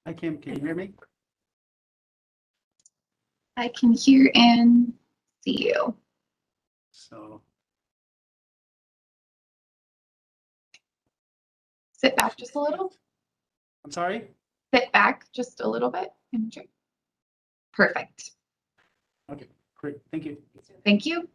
Hi, Kim. Can you hear me? I can hear and see you. So, Sit back just a little. I'm sorry? Sit back just a little bit. Perfect. Okay, great. Thank you. Thank you.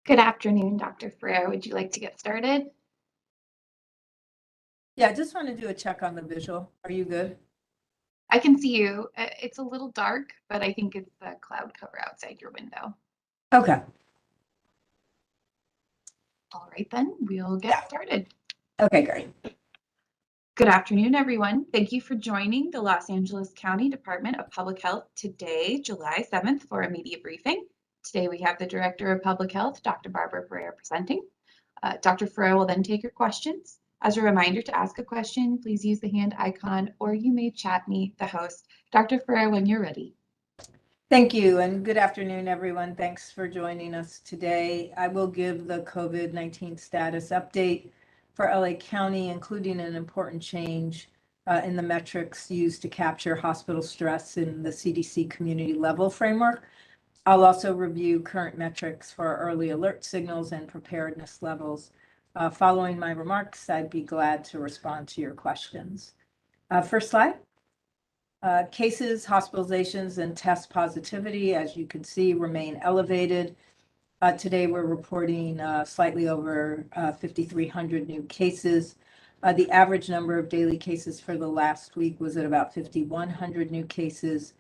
Good afternoon, Dr. Ferrer. Would you like to get started? Yeah, I just want to do a check on the visual. Are you good? I can see you. It's a little dark, but I think it's the cloud cover outside your window. Okay. All right, then we'll get started. Okay, great. Good afternoon, everyone. Thank you for joining the Los Angeles County Department of Public Health today, July 7th, for a media briefing. Today we have the Director of Public Health, Dr. Barbara Ferrer, presenting. Dr. Ferrer will then take your questions. As a reminder, to ask a question, please use the hand icon, or you may chat me, the host. Dr. Ferrer, when you're ready. Thank you, and good afternoon, everyone. Thanks for joining us today. I will give the COVID-19 status update for LA County, including an important change in the metrics used to capture hospital stress in the CDC community level framework. I'll also review current metrics for early alert signals and preparedness levels. Following my remarks, I'd be glad to respond to your questions. First slide. Cases, hospitalizations, and test positivity, as you can see, remain elevated. Today, we're reporting slightly over 5,300 new cases. The average number of daily cases for the last week was at about 5,100 new cases.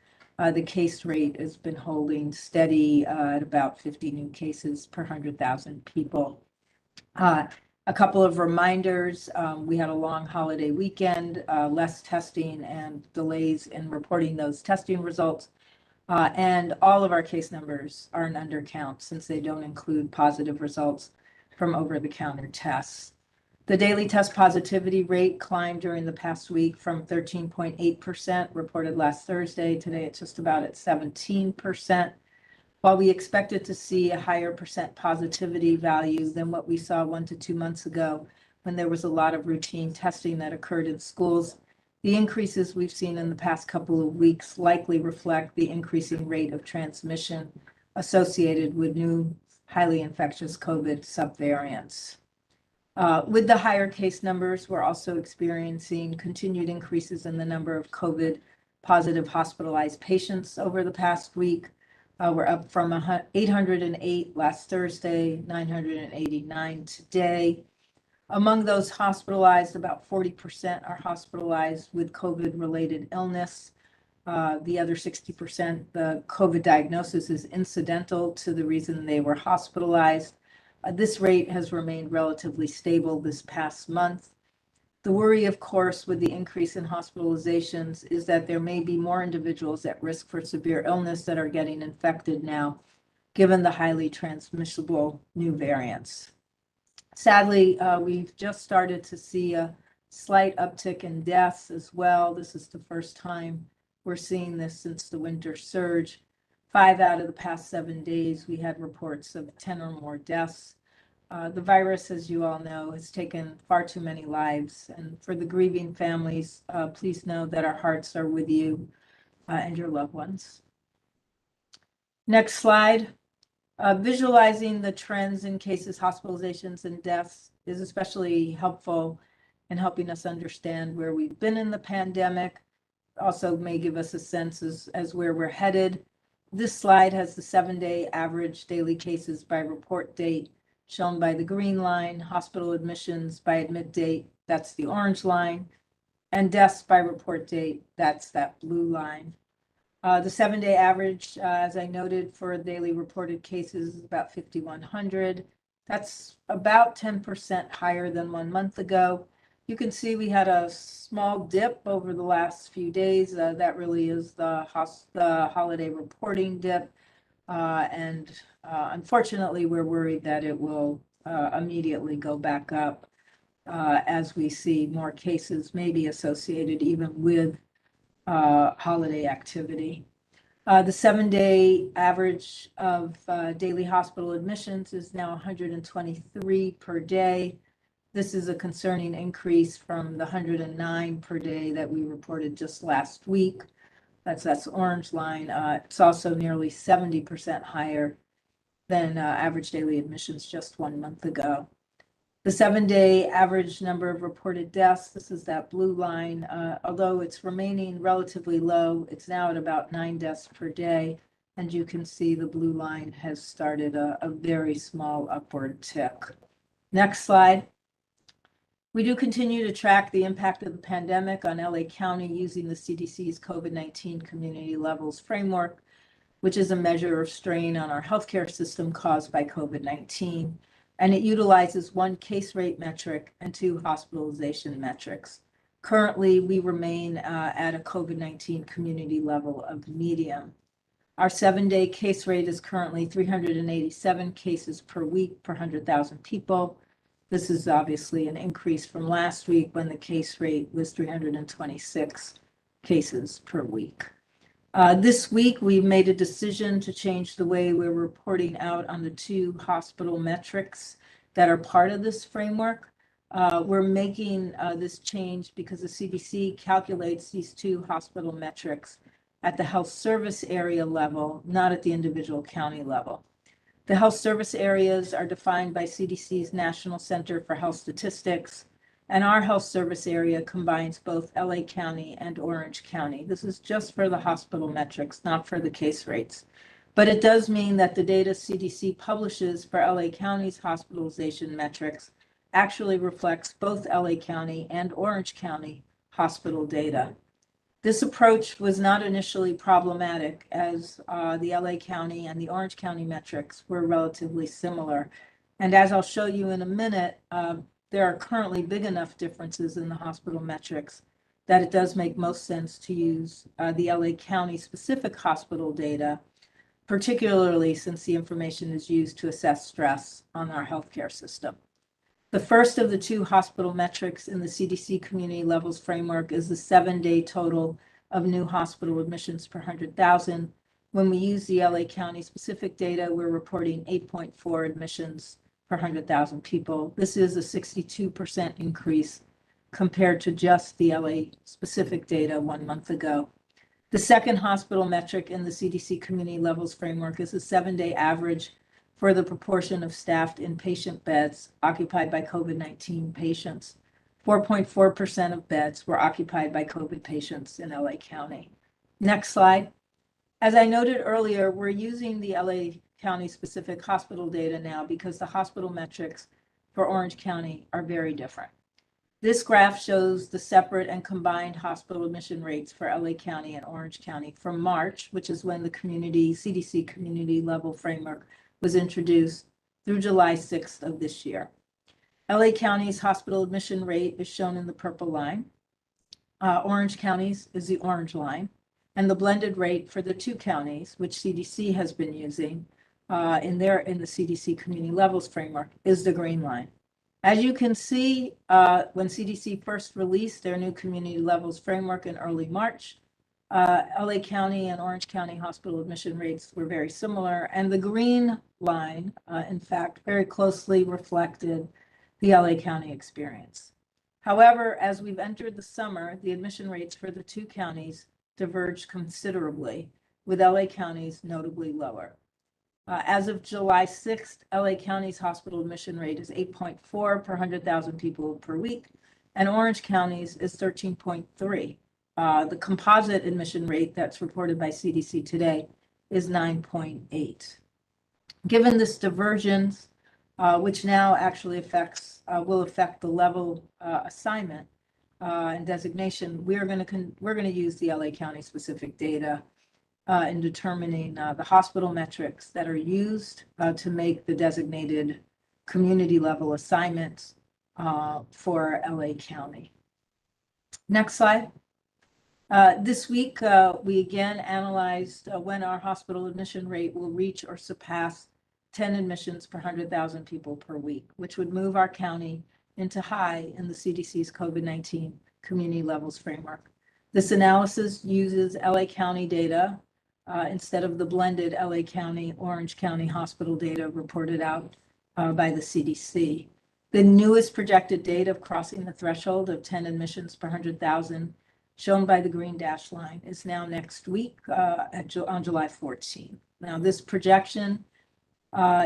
The case rate has been holding steady at about 50 new cases per 100,000 people. A couple of reminders, we had a long holiday weekend, less testing and delays in reporting those testing results. And all of our case numbers are an undercount since they don't include positive results from over-the-counter tests. The daily test positivity rate climbed during the past week from 13.8% reported last Thursday. Today, it's just about at 17%. While we expected to see a higher percent positivity value than what we saw 1 to 2 months ago, when there was a lot of routine testing that occurred in schools, The increases we've seen in the past couple of weeks likely reflect the increasing rate of transmission associated with new highly infectious COVID subvariants. With the higher case numbers, we're also experiencing continued increases in the number of COVID positive hospitalized patients over the past week. We're up from 808 last Thursday, 989 today. Among those hospitalized, about 40% are hospitalized with COVID-related illness. The other 60%, the COVID diagnosis is incidental to the reason they were hospitalized. This rate has remained relatively stable this past month. The worry, of course, with the increase in hospitalizations is that there may be more individuals at risk for severe illness that are getting infected now, given the highly transmissible new variants. Sadly, we've just started to see a slight uptick in deaths as well. This is the first time we're seeing this since the winter surge. 5 out of the past 7 days, we had reports of 10 or more deaths. The virus, as you all know, has taken far too many lives. And for the grieving families, please know that our hearts are with you and your loved ones. Next slide. Visualizing the trends in cases, hospitalizations, and deaths is especially helpful in helping us understand where we've been in the pandemic. Also may give us a sense as where we're headed. This slide has the 7-day average daily cases by report date shown by the green line, hospital admissions by admit date, that's the orange line, and deaths by report date, that's that blue line. The 7-day average, as I noted, for daily reported cases is about 5,100. That's about 10% higher than 1 month ago. You can see we had a small dip over the last few days. That really is the holiday reporting dip. Unfortunately, we're worried that it will immediately go back up as we see more cases maybe associated even with holiday activity. The 7-day average of daily hospital admissions is now 123 per day. This is a concerning increase from the 109 per day that we reported just last week. That's the orange line. It's also nearly 70% higher than average daily admissions just 1 month ago. The 7-day average number of reported deaths, this is that blue line. Although it's remaining relatively low, it's now at about 9 deaths per day. And you can see the blue line has started a very small upward tick. Next slide. We do continue to track the impact of the pandemic on LA County using the CDC's COVID-19 community levels framework, which is a measure of strain on our healthcare system caused by COVID-19. And it utilizes 1 case rate metric and 2 hospitalization metrics. Currently, we remain at a COVID-19 community level of medium. Our 7-day case rate is currently 387 cases per week per 100,000 people. This is obviously an increase from last week when the case rate was 326 cases per week. This week, we've made a decision to change the way we're reporting out on the 2 hospital metrics that are part of this framework. We're making this change because the CDC calculates these 2 hospital metrics at the health service area level, not at the individual county level. The health service areas are defined by CDC's National Center for Health Statistics, and our health service area combines both LA County and Orange County. This is just for the hospital metrics, not for the case rates. But it does mean that the data CDC publishes for LA County's hospitalization metrics actually reflects both LA County and Orange County hospital data. This approach was not initially problematic as the LA County and the Orange County metrics were relatively similar. And as I'll show you in a minute, there are currently big enough differences in the hospital metrics that it does make most sense to use the LA County specific hospital data, particularly since the information is used to assess stress on our healthcare system. The first of the 2 hospital metrics in the CDC community levels framework is the 7-day total of new hospital admissions per 100,000. When we use the LA County specific data, we're reporting 8.4 admissions per 100,000 people. This is a 62% increase compared to just the LA specific data 1 month ago. The second hospital metric in the CDC community levels framework is a 7-day average for the proportion of staffed inpatient beds occupied by COVID-19 patients. 4.4% of beds were occupied by COVID patients in LA County. Next slide. As I noted earlier, we're using the LA County specific hospital data now because the hospital metrics for Orange County are very different. This graph shows the separate and combined hospital admission rates for LA County and Orange County from March, which is when the CDC community level framework was introduced, through July 6th of this year. LA County's hospital admission rate is shown in the purple line. Orange County's is the orange line. And the blended rate for the two counties, which CDC has been using in the CDC community levels framework, is the green line. As you can see, when CDC first released their new community levels framework in early March, LA County and Orange County hospital admission rates were very similar, and the green line, in fact, very closely reflected the LA County experience. However, as we've entered the summer, the admission rates for the two counties diverged considerably, with LA County's notably lower. As of July 6th, LA County's hospital admission rate is 8.4 per 100,000 people per week, and Orange County's is 13.3. The composite admission rate that's reported by CDC today is 9.8. Given this divergence, which now actually will affect the level assignment and designation, we're going to use the LA County specific data in determining the hospital metrics that are used to make the designated community level assignments for LA County. Next slide. This week, we again analyzed when our hospital admission rate will reach or surpass 10 admissions per 100,000 people per week, which would move our county into high in the CDC's COVID-19 community levels framework. This analysis uses LA County data instead of the blended LA County, Orange County hospital data reported out by the CDC. The newest projected date of crossing the threshold of 10 admissions per 100,000, shown by the green dash line, is now next week on July 14th. Now, this projection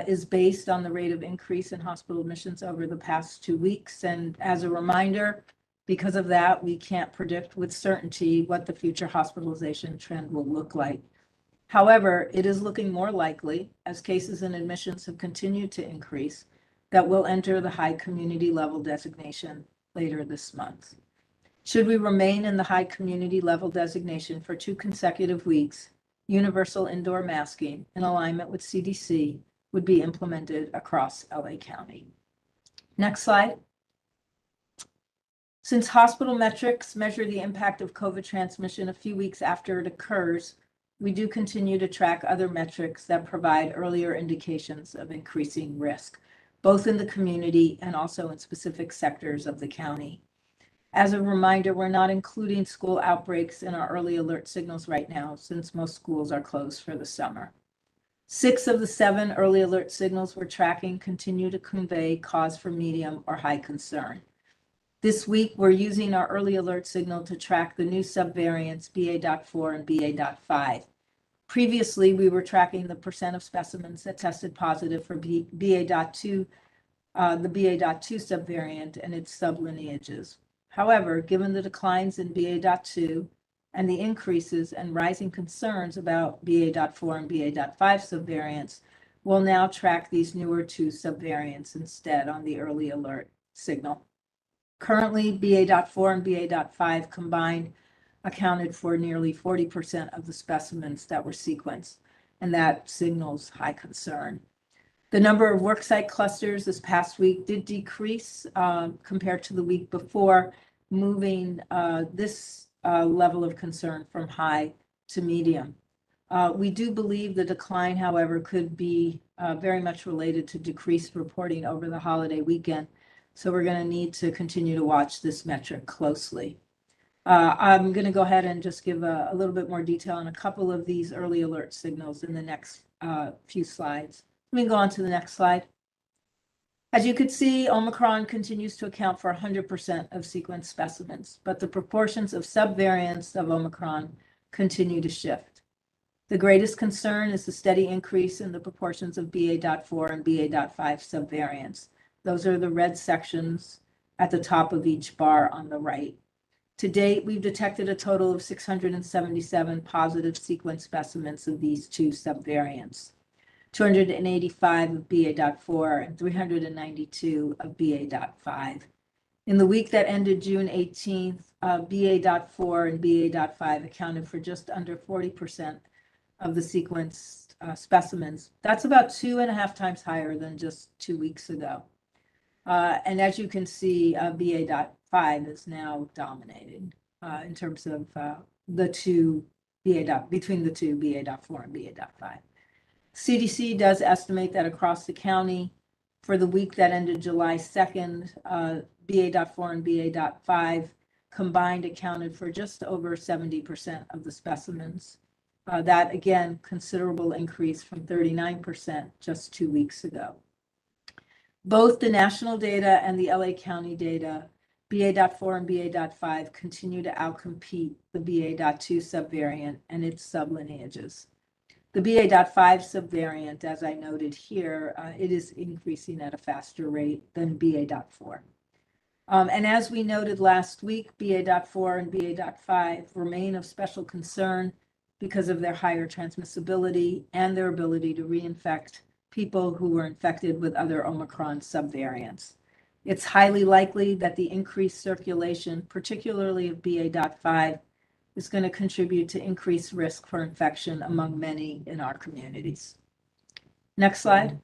is based on the rate of increase in hospital admissions over the past 2 weeks. And as a reminder, because of that, we can't predict with certainty what the future hospitalization trend will look like. However, it is looking more likely, as cases and admissions have continued to increase, that we'll enter the high community level designation later this month. Should we remain in the high community level designation for 2 consecutive weeks, universal indoor masking in alignment with CDC would be implemented across LA County. Next slide. Since hospital metrics measure the impact of COVID transmission a few weeks after it occurs, we do continue to track other metrics that provide earlier indications of increasing risk, both in the community and also in specific sectors of the county. As a reminder, we're not including school outbreaks in our early alert signals right now, since most schools are closed for the summer. 6 of the 7 early alert signals we're tracking continue to convey cause for medium or high concern. This week, we're using our early alert signal to track the new subvariants BA.4 and BA.5. Previously, we were tracking the percent of specimens that tested positive for BA.2, the BA.2 subvariant and its sublineages. However, given the declines in BA.2 and the increases and rising concerns about BA.4 and BA.5 subvariants, we'll now track these newer 2 subvariants instead on the early alert signal. Currently, BA.4 and BA.5 combined accounted for nearly 40% of the specimens that were sequenced, and that signals high concern. The number of worksite clusters this past week did decrease compared to the week before, moving this level of concern from high to medium. We do believe the decline, however, could be very much related to decreased reporting over the holiday weekend, so we're going to need to continue to watch this metric closely. I'm going to go ahead and just give a little bit more detail on a couple of these early alert signals in the next few slides. Let me go on to the next slide. As you could see, Omicron continues to account for 100% of sequenced specimens, but the proportions of subvariants of Omicron continue to shift. The greatest concern is the steady increase in the proportions of BA.4 and BA.5 subvariants. Those are the red sections at the top of each bar on the right. To date, we've detected a total of 677 positive sequence specimens of these two subvariants, 285 of BA.4 and 392 of BA.5. In the week that ended June 18th, BA.4 and BA.5 accounted for just under 40% of the sequenced specimens. That's about 2.5 times higher than just 2 weeks ago. And as you can see, BA.5 is now dominating in terms of the two between the two, BA.4 and BA.5. CDC does estimate that across the county, for the week that ended July 2nd, BA.4 and BA.5 combined accounted for just over 70% of the specimens. That, again, considerable increase from 39% just 2 weeks ago. Both the national data and the LA County data, BA.4 and BA.5, continue to outcompete the BA.2 subvariant and its sublineages. The BA.5 subvariant, as I noted here, it is increasing at a faster rate than BA.4. And as we noted last week, BA.4 and BA.5 remain of special concern because of their higher transmissibility and their ability to reinfect people who were infected with other Omicron subvariants. It's highly likely that the increased circulation, particularly of BA.5, is going to contribute to increased risk for infection among many in our communities. Next slide.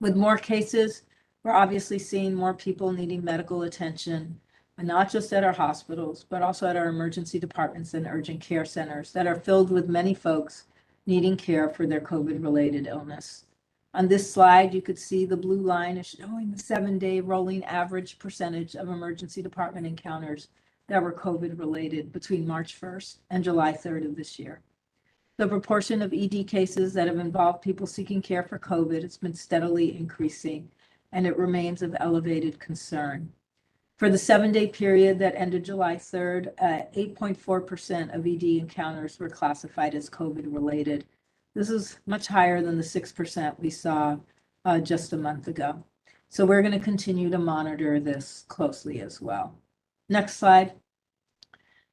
With more cases, we're obviously seeing more people needing medical attention, and not just at our hospitals, but also at our emergency departments and urgent care centers that are filled with many folks needing care for their COVID-related illness. On this slide, you could see the blue line is showing the 7-day rolling average percentage of emergency department encounters that were COVID-related between March 1st and July 3rd of this year. The proportion of ED cases that have involved people seeking care for COVID has been steadily increasing, and it remains of elevated concern. For the 7-day period that ended July 3rd, 8.4% of ED encounters were classified as COVID-related. This is much higher than the 6% we saw just a month ago. So we're going to continue to monitor this closely as well. Next slide.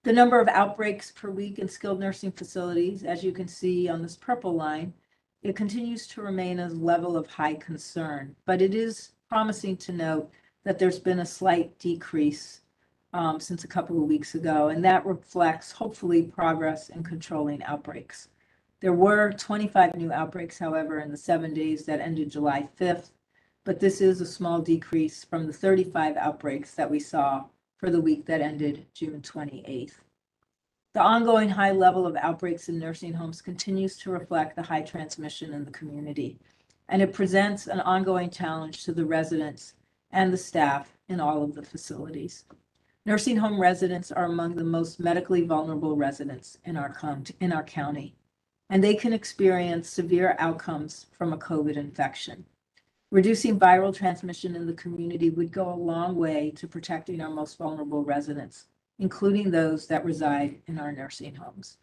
The number of outbreaks per week in skilled nursing facilities, as you can see on this purple line, it continues to remain a level of high concern, but it is promising to note that there's been a slight decrease since a couple of weeks ago, and that reflects hopefully progress in controlling outbreaks. There were 25 new outbreaks, however, in the 7 days that ended July 5th, but this is a small decrease from the 35 outbreaks that we saw for the week that ended June 28th. The ongoing high level of outbreaks in nursing homes continues to reflect the high transmission in the community, and it presents an ongoing challenge to the residents and the staff in all of the facilities. Nursing home residents are among the most medically vulnerable residents in our county, and they can experience severe outcomes from a COVID infection. Reducing viral transmission in the community would go a long way to protecting our most vulnerable residents, including those that reside in our nursing homes.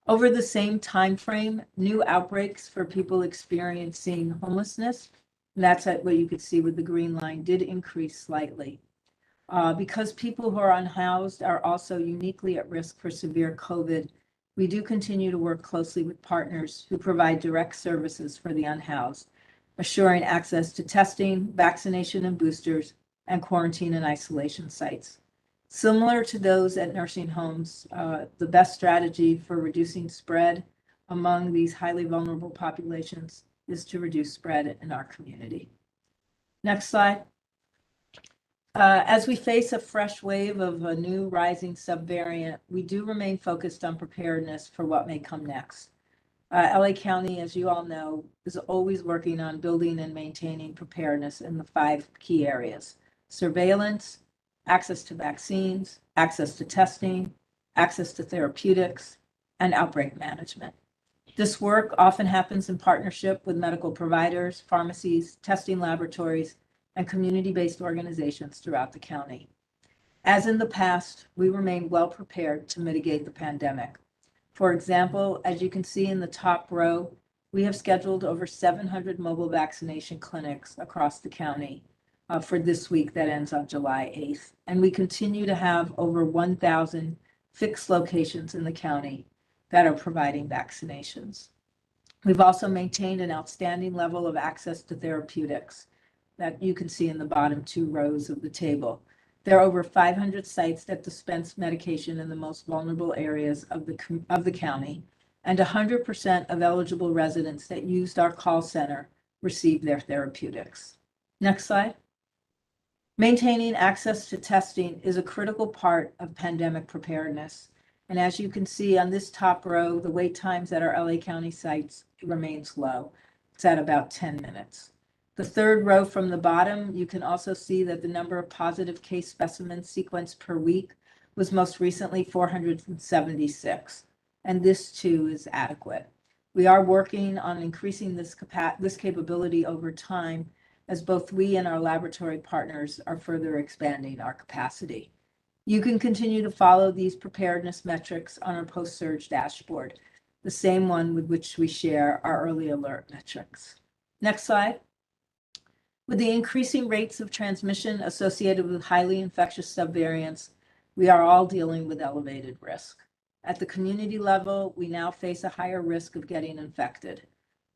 Over the same time frame, new outbreaks for people experiencing homelessness, and that's what you could see with the green line, did increase slightly. Because people who are unhoused are also uniquely at risk for severe COVID, we do continue to work closely with partners who provide direct services for the unhoused, assuring access to testing, vaccination and boosters, and quarantine and isolation sites. Similar to those at nursing homes, the best strategy for reducing spread among these highly vulnerable populations is to reduce spread in our community. Next slide. As we face a fresh wave of a new rising subvariant, we do remain focused on preparedness for what may come next. LA County, as you all know, is always working on building and maintaining preparedness in the 5 key areas: surveillance, access to vaccines, access to testing, access to therapeutics, and outbreak management. This work often happens in partnership with medical providers, pharmacies, testing laboratories, and community-based organizations throughout the county. As in the past, we remain well prepared to mitigate the pandemic. For example, as you can see in the top row, we have scheduled over 700 mobile vaccination clinics across the county for this week that ends on July 8th. And we continue to have over 1,000 fixed locations in the county that are providing vaccinations. We've also maintained an outstanding level of access to therapeutics that you can see in the bottom two rows of the table. There are over 500 sites that dispense medication in the most vulnerable areas of the county, and 100% of eligible residents that used our call center received their therapeutics. Next slide. Maintaining access to testing is a critical part of pandemic preparedness. And as you can see on this top row, the wait times at our LA County sites remains low. It's at about 10 minutes. The third row from the bottom, you can also see that the number of positive case specimens sequenced per week was most recently 476. And this too is adequate. We are working on increasing this capability over time, as both we and our laboratory partners are further expanding our capacity. You can continue to follow these preparedness metrics on our post-surge dashboard, the same one with which we share our early alert metrics. Next slide. With the increasing rates of transmission associated with highly infectious subvariants, we are all dealing with elevated risk. At the community level, we now face a higher risk of getting infected.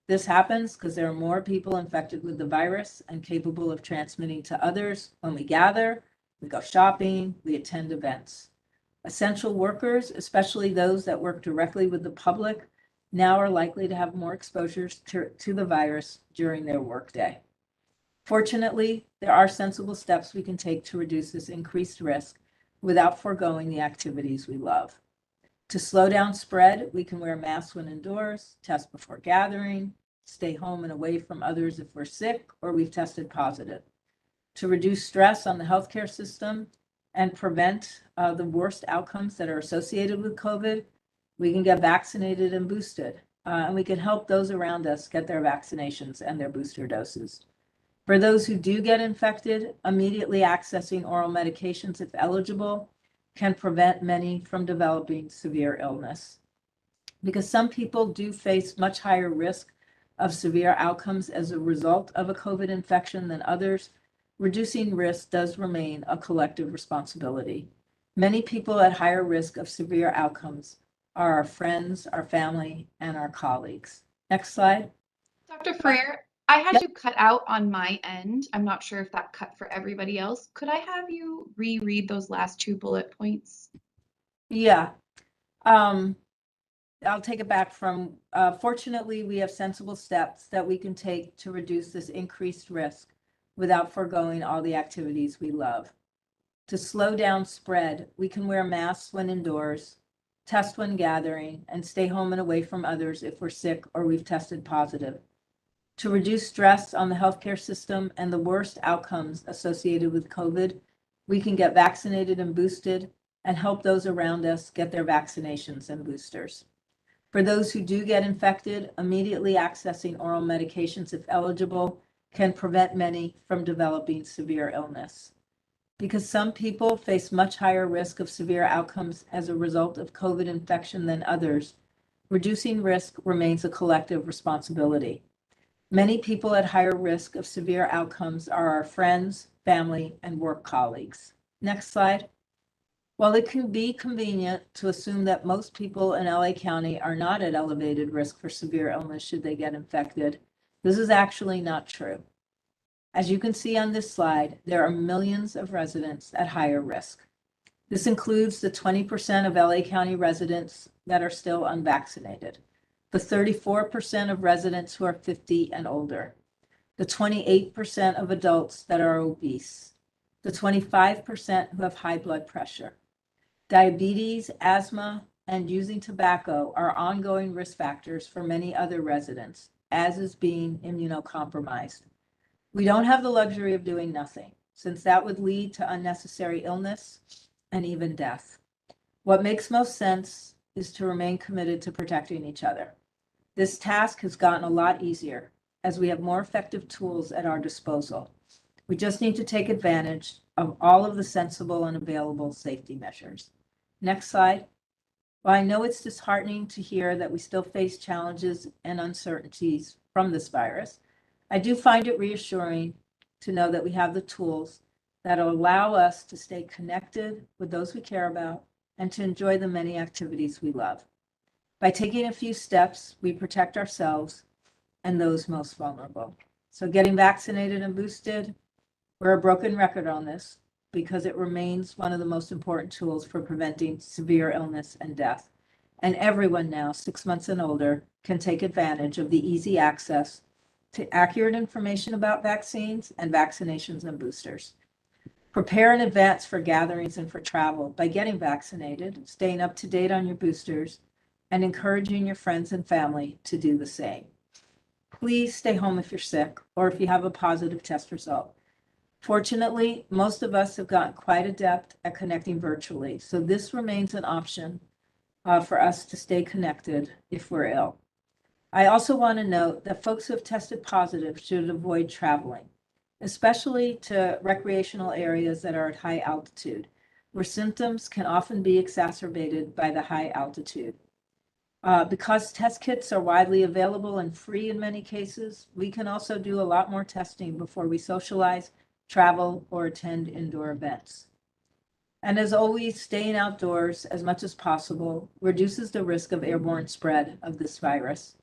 This happens because there are more people infected with the virus and capable of transmitting to others when we gather, we go shopping, we attend events. Essential workers, especially those that work directly with the public, now are likely to have more exposures to the virus during their workday. Fortunately, there are sensible steps we can take to reduce this increased risk without foregoing the activities we love. To slow down spread, we can wear masks when indoors, test before gathering, stay home and away from others if we're sick or we've tested positive. To reduce stress on the healthcare system and prevent the worst outcomes that are associated with COVID, we can get vaccinated and boosted, and we can help those around us get their vaccinations and their booster doses. For those who do get infected, immediately accessing oral medications, if eligible, can prevent many from developing severe illness. Because some people do face much higher risk of severe outcomes as a result of a COVID infection than others, reducing risk does remain a collective responsibility. Many people at higher risk of severe outcomes are our friends, our family, and our colleagues. Next slide. Dr. Freer, I had you cut out on my end. I'm not sure if that cut for everybody else. Could I have you reread those last two bullet points? Yeah. I'll take it back from, fortunately, we have sensible steps that we can take to reduce this increased risk without foregoing all the activities we love. To slow down spread, we can wear masks when indoors, test when gathering, and stay home and away from others if we're sick or we've tested positive. To reduce stress on the healthcare system and the worst outcomes associated with COVID, we can get vaccinated and boosted and help those around us get their vaccinations and boosters. For those who do get infected, immediately accessing oral medications, if eligible, can prevent many from developing severe illness. Because some people face much higher risk of severe outcomes as a result of COVID infection than others, reducing risk remains a collective responsibility. Many people at higher risk of severe outcomes are our friends, family, and work colleagues. Next slide. While it can be convenient to assume that most people in LA County are not at elevated risk for severe illness should they get infected, this is actually not true. As you can see on this slide, there are millions of residents at higher risk. This includes the 20% of LA County residents that are still unvaccinated, the 34% of residents who are 50 and older, the 28% of adults that are obese, the 25% who have high blood pressure. Diabetes, asthma, and using tobacco are ongoing risk factors for many other residents, as is being immunocompromised. We don't have the luxury of doing nothing, since that would lead to unnecessary illness and even death. What makes most sense is to remain committed to protecting each other. This task has gotten a lot easier as we have more effective tools at our disposal. We just need to take advantage of all of the sensible and available safety measures. Next slide. While I know it's disheartening to hear that we still face challenges and uncertainties from this virus, I do find it reassuring to know that we have the tools that will allow us to stay connected with those we care about and to enjoy the many activities we love. By taking a few steps, we protect ourselves and those most vulnerable. So getting vaccinated and boosted, we're a broken record on this because it remains one of the most important tools for preventing severe illness and death. And everyone now, 6 months and older, can take advantage of the easy access to accurate information about vaccines and vaccinations and boosters. Prepare in advance for gatherings and for travel by getting vaccinated, staying up to date on your boosters, and encouraging your friends and family to do the same. Please stay home if you're sick or if you have a positive test result. Fortunately, most of us have gotten quite adept at connecting virtually, so this remains an option for us to stay connected if we're ill. I also want to note that folks who have tested positive should avoid traveling, especially to recreational areas that are at high altitude, where symptoms can often be exacerbated by the high altitude. Because test kits are widely available and free in many cases, we can also do a lot more testing before we socialize, travel, or attend indoor events. And as always, staying outdoors as much as possible reduces the risk of airborne spread of this virus.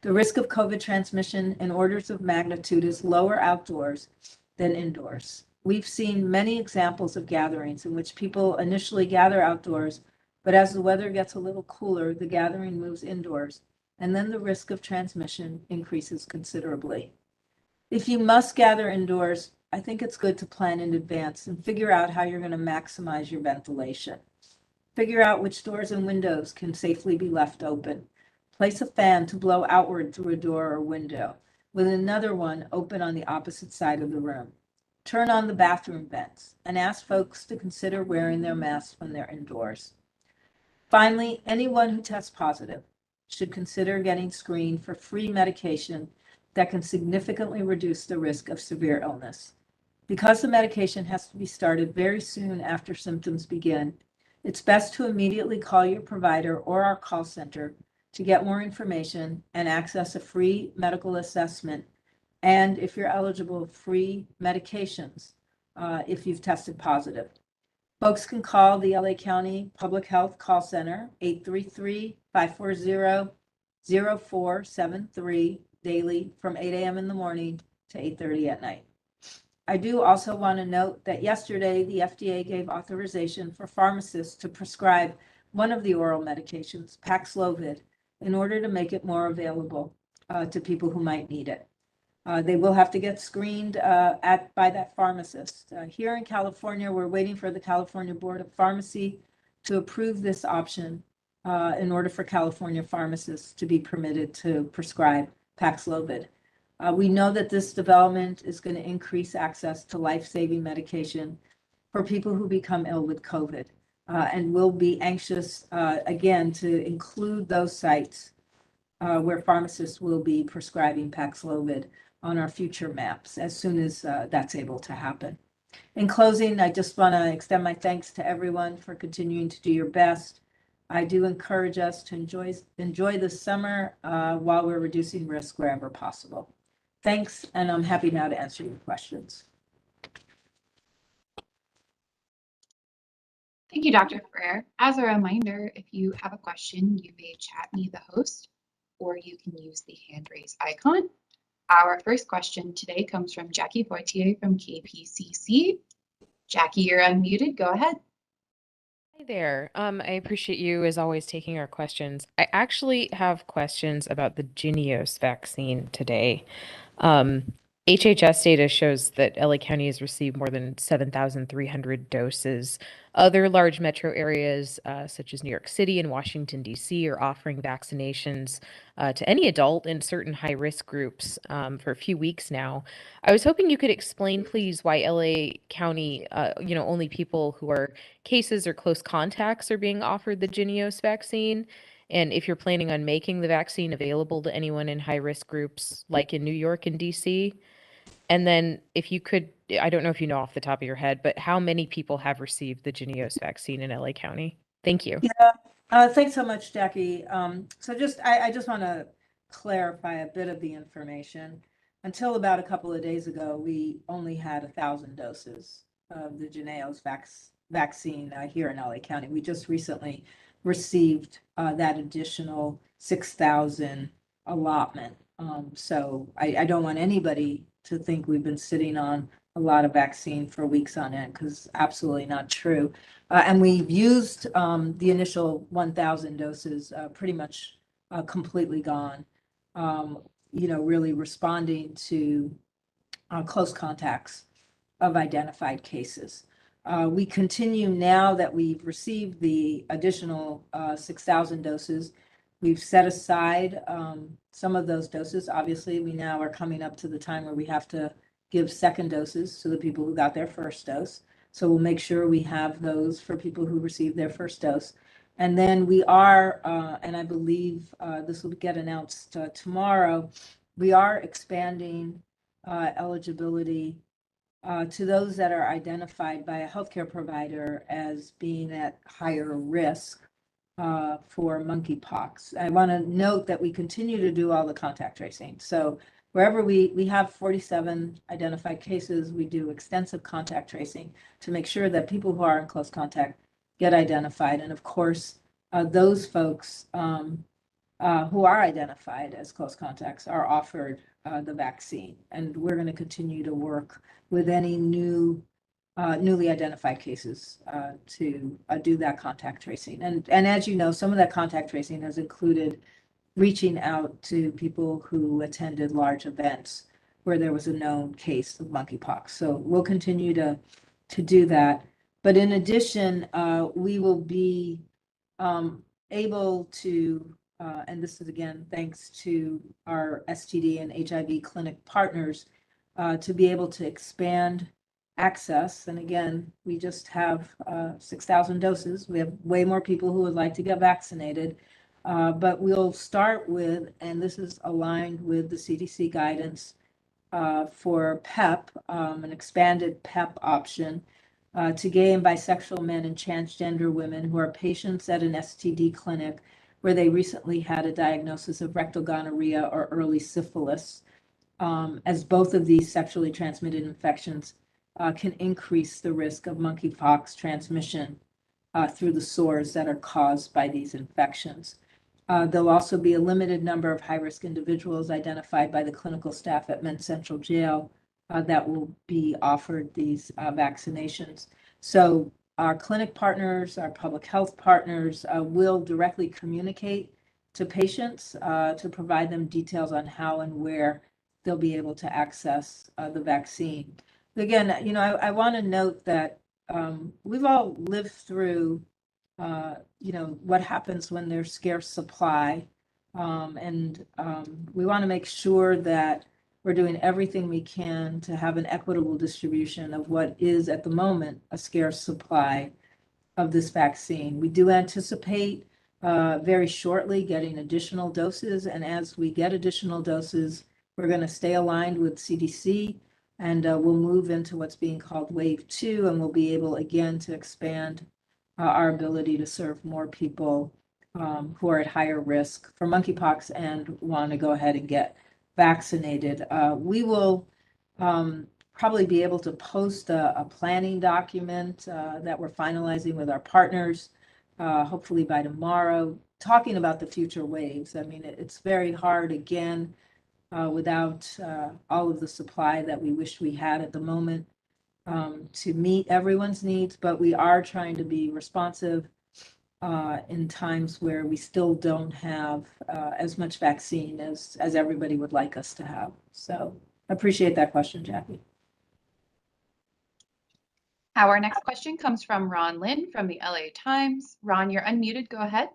The risk of COVID transmission in orders of magnitude is lower outdoors than indoors. We've seen many examples of gatherings in which people initially gather outdoors, but as the weather gets a little cooler, the gathering moves indoors, and then the risk of transmission increases considerably. If you must gather indoors, I think it's good to plan in advance and figure out how you're going to maximize your ventilation. Figure out which doors and windows can safely be left open. Place a fan to blow outward through a door or window, with another one open on the opposite side of the room. Turn on the bathroom vents and ask folks to consider wearing their masks when they're indoors. Finally, anyone who tests positive should consider getting screened for free medication that can significantly reduce the risk of severe illness. Because the medication has to be started very soon after symptoms begin, it's best to immediately call your provider or our call center to get more information and access a free medical assessment, and if you're eligible, free medications if you've tested positive. Folks can call the LA County Public Health Call Center, 833-540-0473, daily from 8 a.m. in the morning to 8:30 at night. I do also want to note that yesterday the FDA gave authorization for pharmacists to prescribe one of the oral medications, Paxlovid, in order to make it more available to people who might need it. They will have to get screened by that pharmacist. Here in California, we're waiting for the California Board of Pharmacy to approve this option in order for California pharmacists to be permitted to prescribe Paxlovid. We know that this development is going to increase access to life-saving medication for people who become ill with COVID, and we'll be anxious, again, to include those sites where pharmacists will be prescribing Paxlovid on our future maps as soon as that's able to happen. In closing, I just want to extend my thanks to everyone for continuing to do your best. I do encourage us to enjoy the summer while we're reducing risk wherever possible. Thanks, and I'm happy now to answer your questions. Thank you, Dr. Ferrer. As a reminder, if you have a question, you may chat me, the host, or you can use the hand raise icon. Our first question today comes from Jackie Fortier from KPCC. Jackie, you're unmuted. Go ahead. Hi there. I appreciate you, as always, taking our questions. I actually have questions about the Jynneos vaccine today. HHS data shows that LA County has received more than 7,300 doses. Other large metro areas, such as New York City and Washington, D.C., are offering vaccinations to any adult in certain high-risk groups for a few weeks now. I was hoping you could explain, please, why LA County, only people who are cases or close contacts are being offered the Jynneos vaccine. and if you're planning on making the vaccine available to anyone in high-risk groups, like in New York and DC. And then if you could, I don't know if you know off the top of your head, but how many people have received the Jynneos vaccine in LA County? Thank you. Thanks so much, Jackie. So I just want to clarify a bit of the information. Until about a couple of days ago, we only had 1,000 doses of the Jynneos vaccine here in LA County. We just recently received that additional 6,000 allotment. So I don't want anybody to think we've been sitting on a lot of vaccine for weeks on end, because absolutely not true. And we've used the initial 1,000 doses pretty much completely gone, really responding to close contacts of identified cases. We continue now that we've received the additional 6,000 doses. We've set aside some of those doses. Obviously, we now are coming up to the time where we have to give second doses to the people who got their first dose. So we'll make sure we have those for people who received their first dose. And then we are, and I believe this will get announced tomorrow, we are expanding eligibility to those that are identified by a healthcare provider as being at higher risk for monkeypox. I want to note that we continue to do all the contact tracing. So wherever we have 47 identified cases, we do extensive contact tracing to make sure that people who are in close contact get identified. And of course, those folks who are identified as close contacts are offered the vaccine. And we're going to continue to work with any newly identified cases to do that contact tracing. And as you know, some of that contact tracing has included reaching out to people who attended large events where there was a known case of monkeypox. So we'll continue to do that. But in addition, we will be able to, and this is again, thanks to our STD and HIV clinic partners, to be able to expand access. And again, we just have 6,000 doses. We have way more people who would like to get vaccinated. But we'll start with, and this is aligned with the CDC guidance for PEP, an expanded PEP option to gay and bisexual men and transgender women who are patients at an STD clinic where they recently had a diagnosis of rectal gonorrhea or early syphilis, as both of these sexually transmitted infections can increase the risk of monkeypox transmission through the sores that are caused by these infections. There'll also be a limited number of high-risk individuals identified by the clinical staff at Men's Central Jail that will be offered these vaccinations. So our clinic partners, our public health partners will directly communicate to patients to provide them details on how and where they'll be able to access the vaccine. Again, I want to note that we've all lived through what happens when there's scarce supply. And we want to make sure that we're doing everything we can to have an equitable distribution of what is at the moment a scarce supply of this vaccine. We do anticipate very shortly getting additional doses. And as we get additional doses, we're going to stay aligned with CDC, and we'll move into what's being called Wave 2, and we'll be able again to expand our ability to serve more people who are at higher risk for monkeypox and want to go ahead and get vaccinated. We will probably be able to post a planning document that we're finalizing with our partners, hopefully by tomorrow, talking about the future waves. I mean, it's very hard, again, without all of the supply that we wish we had at the moment, to meet everyone's needs, but we are trying to be responsive in times where we still don't have as much vaccine as everybody would like us to have. So I appreciate that question, Jackie. Our next question comes from Ron Lin from the LA Times. Ron, you're unmuted. Go ahead.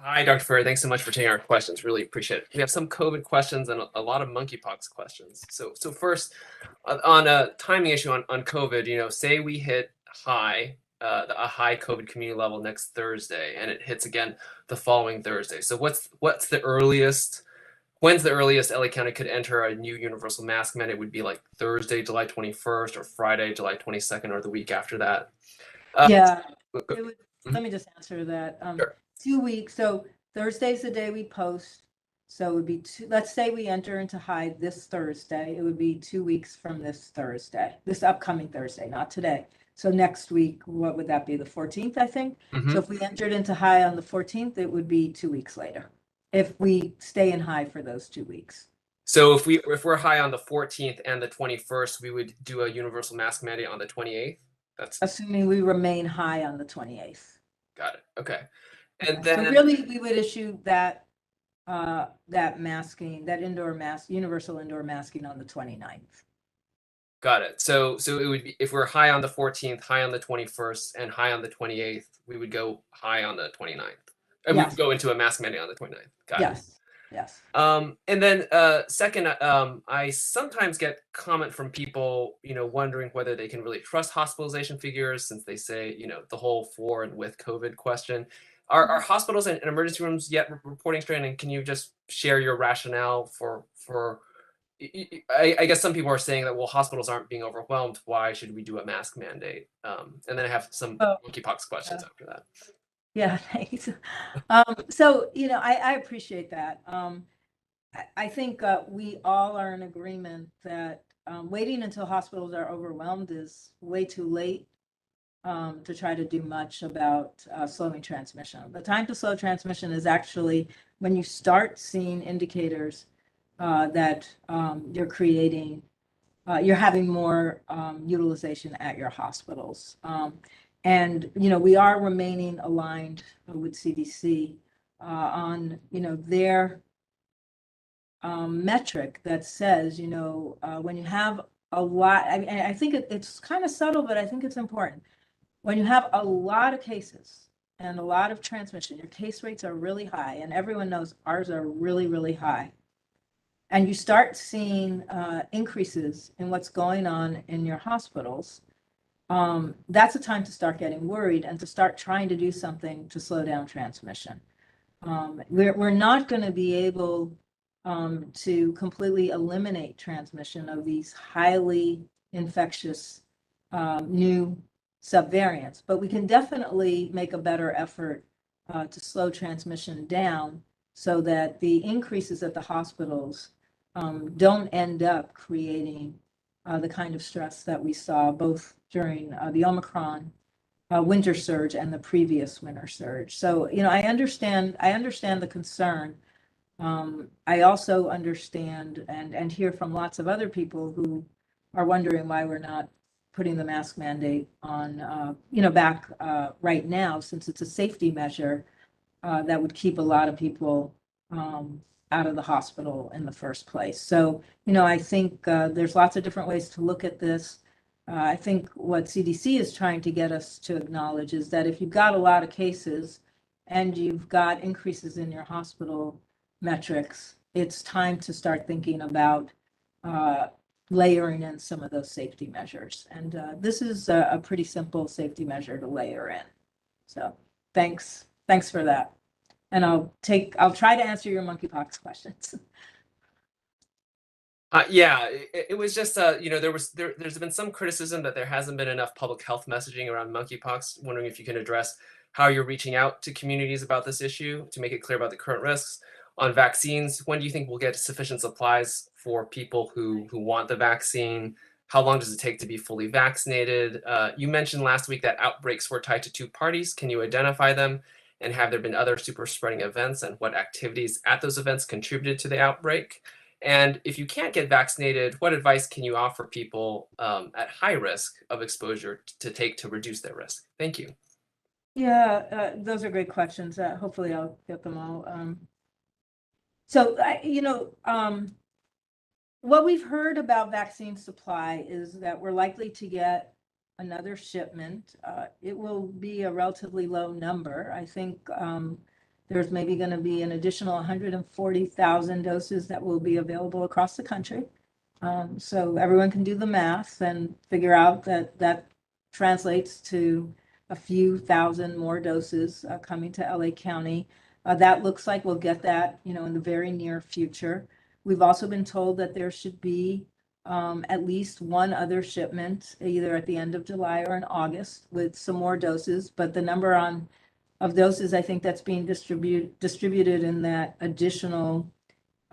Hi, Dr. Ferrer. Thanks so much for taking our questions. Really appreciate it. We have some COVID questions and a lot of monkeypox questions. So first, on a timing issue on COVID, say we hit high a high COVID community level next Thursday, and it hits again the following Thursday. So what's the earliest? When's the earliest LA County could enter a new universal mask mandate? Would be like Thursday, July 21st, or Friday, July 22nd, or the week after that. Yeah, Go- it would, Mhm. let me just answer that. Sure. 2 weeks, so Thursday's the day we post. So it would be let's say we enter into high this Thursday, it would be 2 weeks from this Thursday, this upcoming Thursday, not today. So next week, what would that be? The 14th, I think. Mhm. So if we entered into high on the 14th, it would be 2 weeks later. If we stay in high for those 2 weeks. So if we're high on the 14th and the 21st, we would do a universal mask mandate on the 28th. That's Assuming we remain high on the 28th. got it. Okay. And So then really, we would issue that masking, that universal indoor masking on the 29th. got it. So it would be if we're high on the 14th, high on the 21st, and high on the 28th, we would go high on the 29th. And we Yes. would go into a mask mandate on the 29th. Got it. Yes. And then second, I sometimes get comment from people, wondering whether they can really trust hospitalization figures since they say, the whole for and with COVID question. Are hospitals and emergency rooms yet reporting strain? And can you just share your rationale for I guess some people are saying that, well, hospitals aren't being overwhelmed. Why should we do a mask mandate? And then I have some monkeypox questions after that. Yeah, thanks. So, I appreciate that. I think we all are in agreement that waiting until hospitals are overwhelmed is way too late to try to do much about slowing transmission. The time to slow transmission is actually when you start seeing indicators that you're having more utilization at your hospitals. And, we are remaining aligned with CDC on, their metric that says, when you have a lot, I think it's kind of subtle, but I think it's important. When you have a lot of cases and a lot of transmission, your case rates are really high, and everyone knows ours are really, really high. And you start seeing increases in what's going on in your hospitals, that's a time to start getting worried and to start trying to do something to slow down transmission. We're not going to be able to completely eliminate transmission of these highly infectious new subvariants, but we can definitely make a better effort to slow transmission down so that the increases at the hospitals don't end up creating the kind of stress that we saw both during the Omicron winter surge and the previous winter surge. So, I understand the concern. I also understand and hear from lots of other people who are wondering why we're not putting the mask mandate on, back right now, since it's a safety measure that would keep a lot of people out of the hospital in the first place. So, I think there's lots of different ways to look at this. I think what CDC is trying to get us to acknowledge is that if you've got a lot of cases and you've got increases in your hospital metrics, it's time to start thinking about layering in some of those safety measures. And this is a pretty simple safety measure to layer in. So thanks for that. And I'll try to answer your monkeypox questions. Yeah, it was just there's been some criticism that there hasn't been enough public health messaging around monkeypox. Wondering if you can address how you're reaching out to communities about this issue to make it clear about the current risks. On vaccines, when do you think we'll get sufficient supplies for people who want the vaccine? How long does it take to be fully vaccinated? You mentioned last week that outbreaks were tied to two parties. Can you identify them? And have there been other super spreading events, and what activities at those events contributed to the outbreak? And if you can't get vaccinated, what advice can you offer people at high risk of exposure to take to reduce their risk? Thank you. Yeah, those are great questions. Hopefully I'll get them all. What we've heard about vaccine supply is that we're likely to get another shipment. It will be a relatively low number. I think there's maybe going to be an additional 140,000 doses that will be available across the country. So everyone can do the math and figure out that translates to a few thousand more doses coming to LA County. That looks like we'll get that, in the very near future. We've also been told that there should be at least one other shipment, either at the end of July or in August, with some more doses. But the number of doses, I think that's being distributed in that additional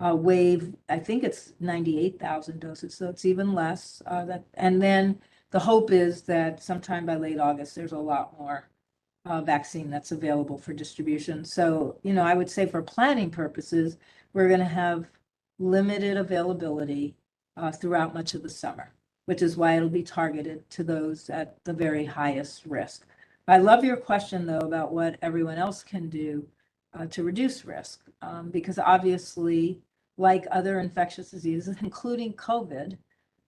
wave, I think it's 98,000 doses, so it's even less. And then the hope is that sometime by late August, there's a lot more vaccine that's available for distribution. So, I would say for planning purposes, we're going to have limited availability throughout much of the summer, which is why it'll be targeted to those at the very highest risk. I love your question, though, about what everyone else can do to reduce risk, because obviously, like other infectious diseases, including COVID,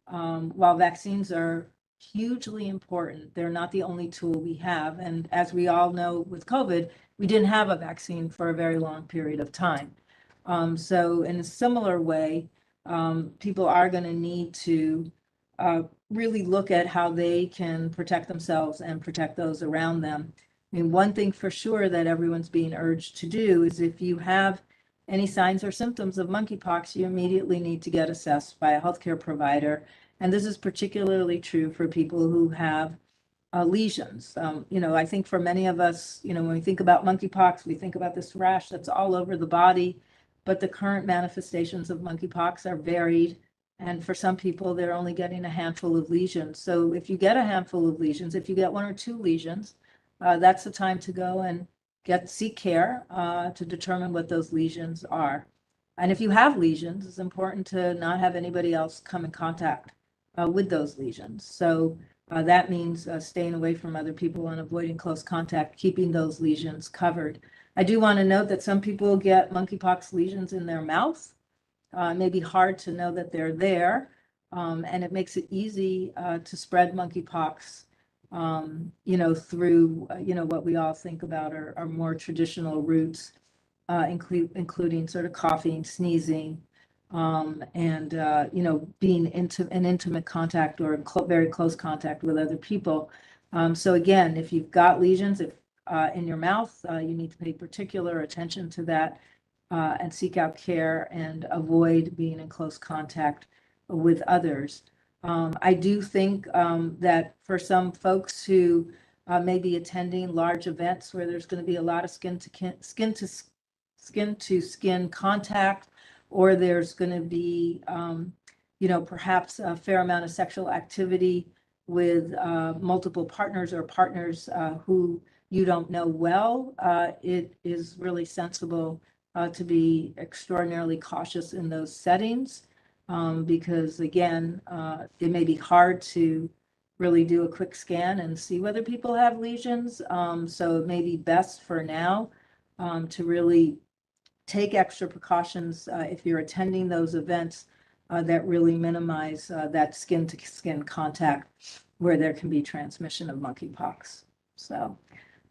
while vaccines are hugely important, they're not the only tool we have. And as we all know with COVID, we didn't have a vaccine for a very long period of time. So in a similar way, people are going to need to really look at how they can protect themselves and protect those around them. I mean, one thing for sure that everyone's being urged to do is if you have any signs or symptoms of monkeypox, you immediately need to get assessed by a healthcare provider. And this is particularly true for people who have lesions. I think for many of us, when we think about monkeypox, we think about this rash that's all over the body, but the current manifestations of monkeypox are varied. And for some people, they're only getting a handful of lesions. So if you get a handful of lesions, if you get 1 or 2 lesions, that's the time to go and seek care to determine what those lesions are. And if you have lesions, it's important to not have anybody else come in contact with those lesions. So that means staying away from other people and avoiding close contact, keeping those lesions covered. I do want to note that some people get monkeypox lesions in their mouth. It may be hard to know that they're there, and it makes it easy to spread monkeypox through, what we all think about are more traditional routes, including sort of coughing, sneezing, and, being in intimate contact or very close contact with other people. So again, if you've got lesions in your mouth, you need to pay particular attention to that and seek out care and avoid being in close contact with others. I do think that for some folks who may be attending large events where there's going to be a lot of skin to skin contact, or there's going to be, perhaps a fair amount of sexual activity with multiple partners or partners who you don't know well, it is really sensible to be extraordinarily cautious in those settings. Because again, it may be hard to really do a quick scan and see whether people have lesions. So it may be best for now to really take extra precautions if you're attending those events that really minimize that skin to skin contact where there can be transmission of monkeypox. So,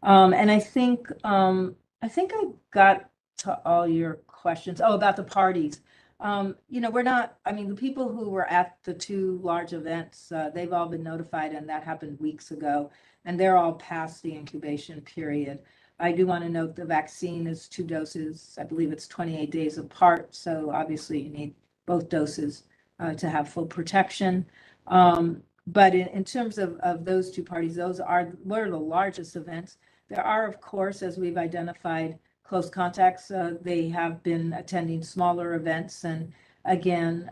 and I think I got to all your questions. Oh, about the parties. The people who were at the 2 large events, they've all been notified, and that happened weeks ago, and they're all past the incubation period. I do want to note the vaccine is 2 doses. I believe it's 28 days apart. So obviously you need both doses to have full protection. But in terms of those 2 parties, those were the largest events. There are, of course, as we've identified, close contacts. They have been attending smaller events. And again,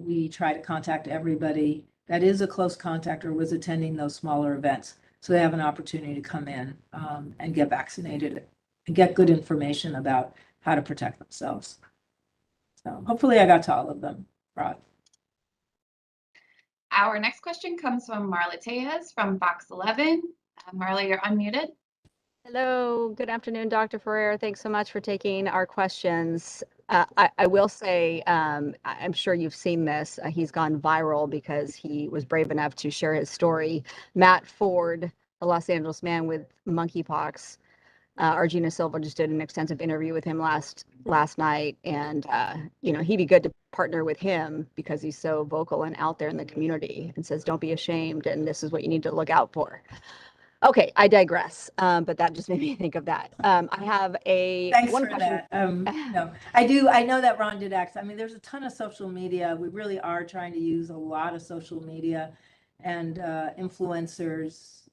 we try to contact everybody that is a close contact or was attending those smaller events, so they have an opportunity to come in and get vaccinated and get good information about how to protect themselves. So hopefully I got to all of them, Rod. Our next question comes from Marla Tejas from Fox 11. Marla, you're unmuted. Hello, good afternoon, Dr. Ferrer. Thanks so much for taking our questions. I will say, I'm sure you've seen this. He's gone viral because he was brave enough to share his story. Matt Ford, the Los Angeles man with monkeypox, Argina Silva just did an extensive interview with him last night, and he'd be good to partner with him because he's so vocal and out there in the community and says, don't be ashamed, and this is what you need to look out for. Okay, I digress, but that just made me think of that. I have Thanks one for question. that. No, I know that Ron did ask. I mean, there's a ton of social media. We really are trying to use a lot of social media and influencers,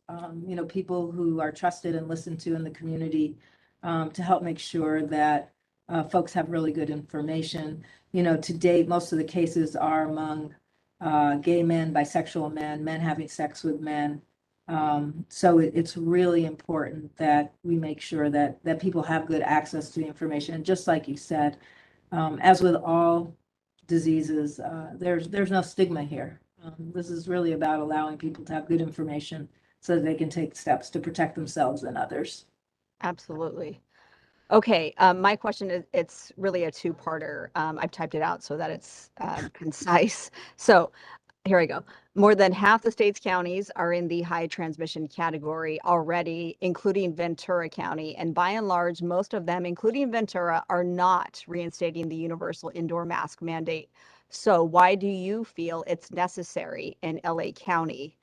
people who are trusted and listened to in the community to help make sure that folks have really good information. To date, most of the cases are among gay men, bisexual men, men having sex with men. So it's really important that we make sure that people have good access to the information. And just like you said, as with all diseases, there's no stigma here. This is really about allowing people to have good information so that they can take steps to protect themselves and others. Absolutely. Okay, my question is, it's really a two-parter. I've typed it out so that it's concise. So here I go. More than half the state's counties are in the high transmission category already, including Ventura County. And by and large, most of them, including Ventura, are not reinstating the universal indoor mask mandate. So why do you feel it's necessary in LA County?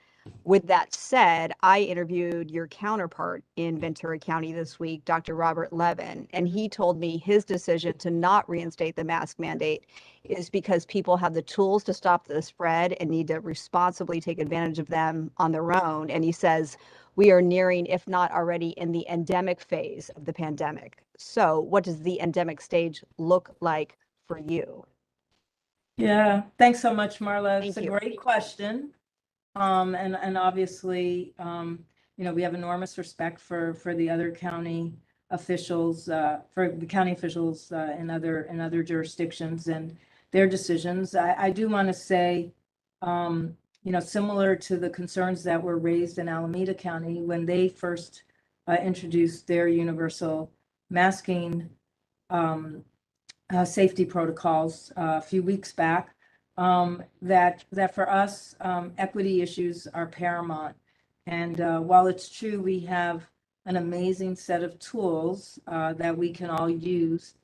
With that said, I interviewed your counterpart in Ventura County this week, Dr. Robert Levin, and he told me his decision to not reinstate the mask mandate is because people have the tools to stop the spread and need to responsibly take advantage of them on their own. And he says, we are nearing, if not already, in the endemic phase of the pandemic. So what does the endemic stage look like for you? Yeah, thanks so much, Marla. It's Thank a you. great question. And obviously, we have enormous respect for the other county officials, for the county officials in other jurisdictions and their decisions. I do want to say, similar to the concerns that were raised in Alameda County when they first introduced their universal masking safety protocols a few weeks back. That for us, equity issues are paramount. And while it's true we have an amazing set of tools that we can all use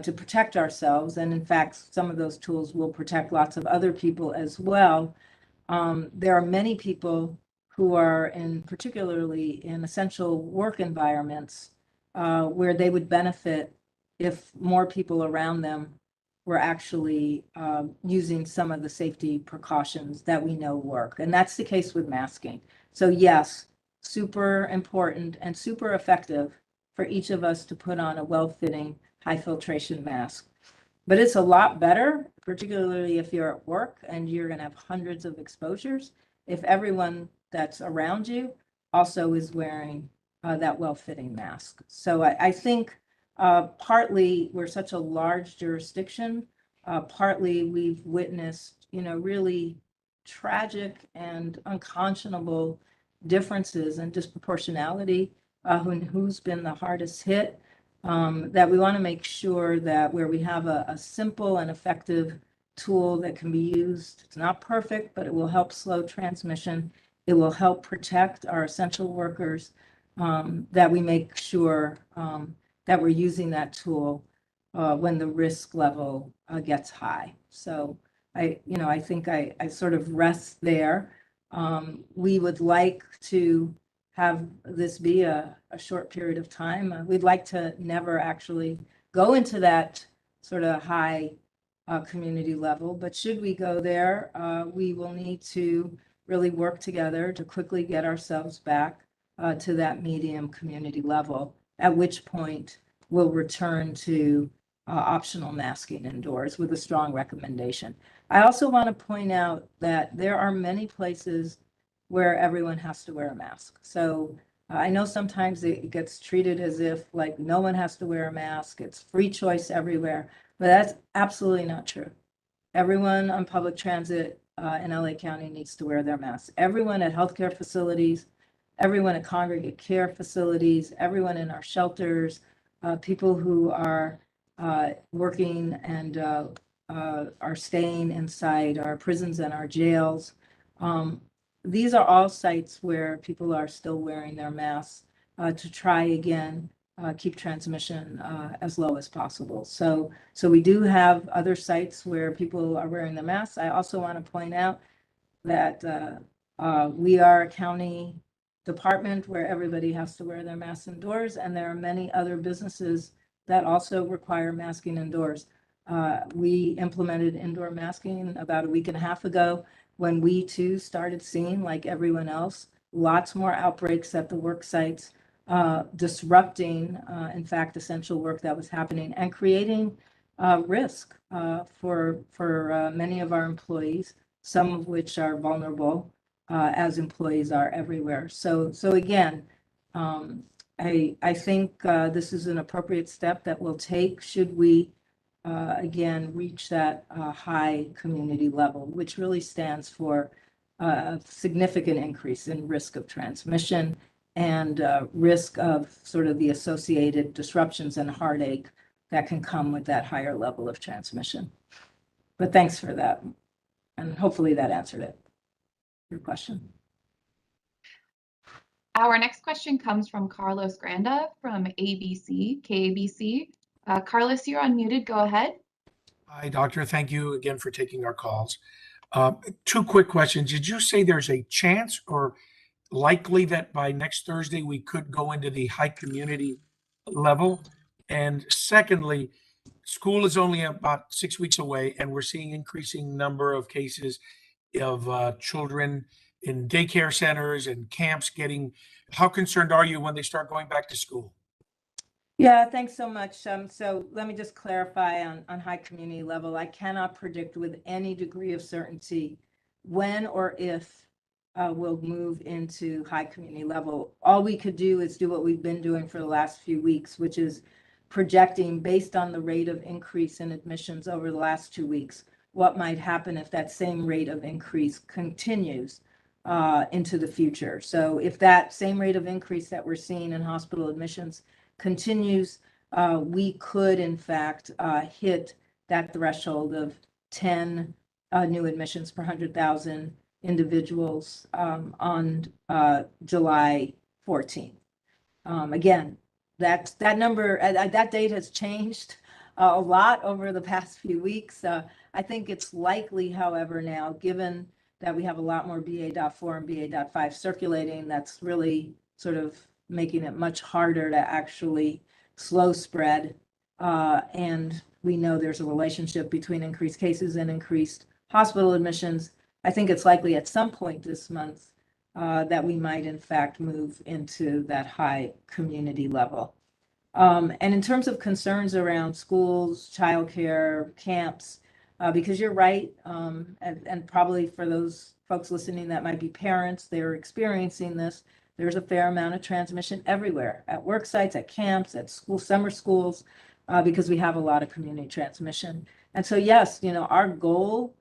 to protect ourselves, and in fact, some of those tools will protect lots of other people as well, there are many people who are particularly in essential work environments where they would benefit if more people around them were actually using some of the safety precautions that we know work. And that's the case with masking. So yes, super important and super effective for each of us to put on a well-fitting, high filtration mask. But it's a lot better, particularly if you're at work and you're going to have hundreds of exposures, if everyone that's around you also is wearing that well-fitting mask. So I think partly we're such a large jurisdiction, partly we've witnessed, really tragic and unconscionable differences and disproportionality who's been the hardest hit. That we want to make sure that where we have a simple and effective tool that can be used, it's not perfect, but it will help slow transmission. It will help protect our essential workers, that we make sure that we're using that tool when the risk level gets high. So I think I sort of rest there. We would like to have this be a short period of time. We'd like to never actually go into that sort of high community level, but should we go there, we will need to really work together to quickly get ourselves back to that medium community level, at which point we'll return to optional masking indoors with a strong recommendation. I also want to point out that there are many places where everyone has to wear a mask. So I know sometimes it gets treated as if like no one has to wear a mask, it's free choice everywhere, but that's absolutely not true. Everyone on public transit in LA County needs to wear their masks. Everyone at healthcare facilities, everyone at congregate care facilities, everyone in our shelters, people who are working and are staying inside our prisons and our jails. These are all sites where people are still wearing their masks to try again, keep transmission as low as possible. So we do have other sites where people are wearing the masks. I also want to point out that we are a county department where everybody has to wear their masks indoors, and there are many other businesses that also require masking indoors. We implemented indoor masking about a week and a half ago when we too started seeing, like everyone else, lots more outbreaks at the work sites, disrupting, in fact, essential work that was happening and creating risk for many of our employees, some of which are vulnerable, as employees are everywhere. So again, I think this is an appropriate step that we'll take should we again reach that high community level, which really stands for a significant increase in risk of transmission and risk of sort of the associated disruptions and heartache that can come with that higher level of transmission. But thanks for that. And hopefully that answered it, your question. Our next question comes from Carlos Granda from ABC, KABC. Carlos, you're unmuted. Go ahead. Hi, doctor. Thank you again for taking our calls. Two quick questions. Did you say there's a chance or likely that by next Thursday we could go into the high community level? And secondly, school is only about 6 weeks away, and we're seeing increasing number of cases of children in daycare centers and camps getting. How concerned are you when they start going back to school? Yeah, thanks so much. So let me just clarify on high community level. I cannot predict with any degree of certainty when or if we'll move into high community level. All we could do is do what we've been doing for the last few weeks, which is projecting based on the rate of increase in admissions over the last 2 weeks, what might happen if that same rate of increase continues into the future. So if that same rate of increase that we're seeing in hospital admissions continues, we could in fact hit that threshold of 10 new admissions per 100,000 individuals on July 14th. Again, that number, that date has changed a lot over the past few weeks. I think it's likely, however, now, given that we have a lot more BA.4 and BA.5 circulating, that's really sort of making it much harder to actually slow spread. And we know there's a relationship between increased cases and increased hospital admissions. I think it's likely at some point this month that we might in fact move into that high community level. And in terms of concerns around schools, childcare, camps, because you're right, and probably for those folks listening that might be parents, they're experiencing this. There's a fair amount of transmission everywhere, at work sites, at camps, at school, summer schools, because we have a lot of community transmission. And so, yes, our goal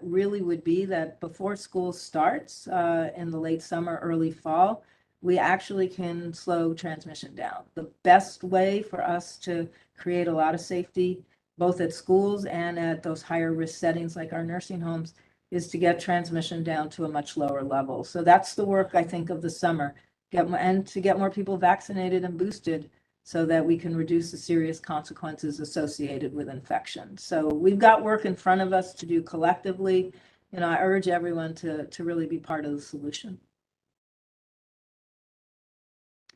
really would be that before school starts in the late summer, early fall, we actually can slow transmission down. The best way for us to create a lot of safety, both at schools and at those higher risk settings like our nursing homes, is to get transmission down to a much lower level. So that's the work, I think, of the summer, and to get more people vaccinated and boosted so that we can reduce the serious consequences associated with infection. So we've got work in front of us to do collectively. I urge everyone to really be part of the solution.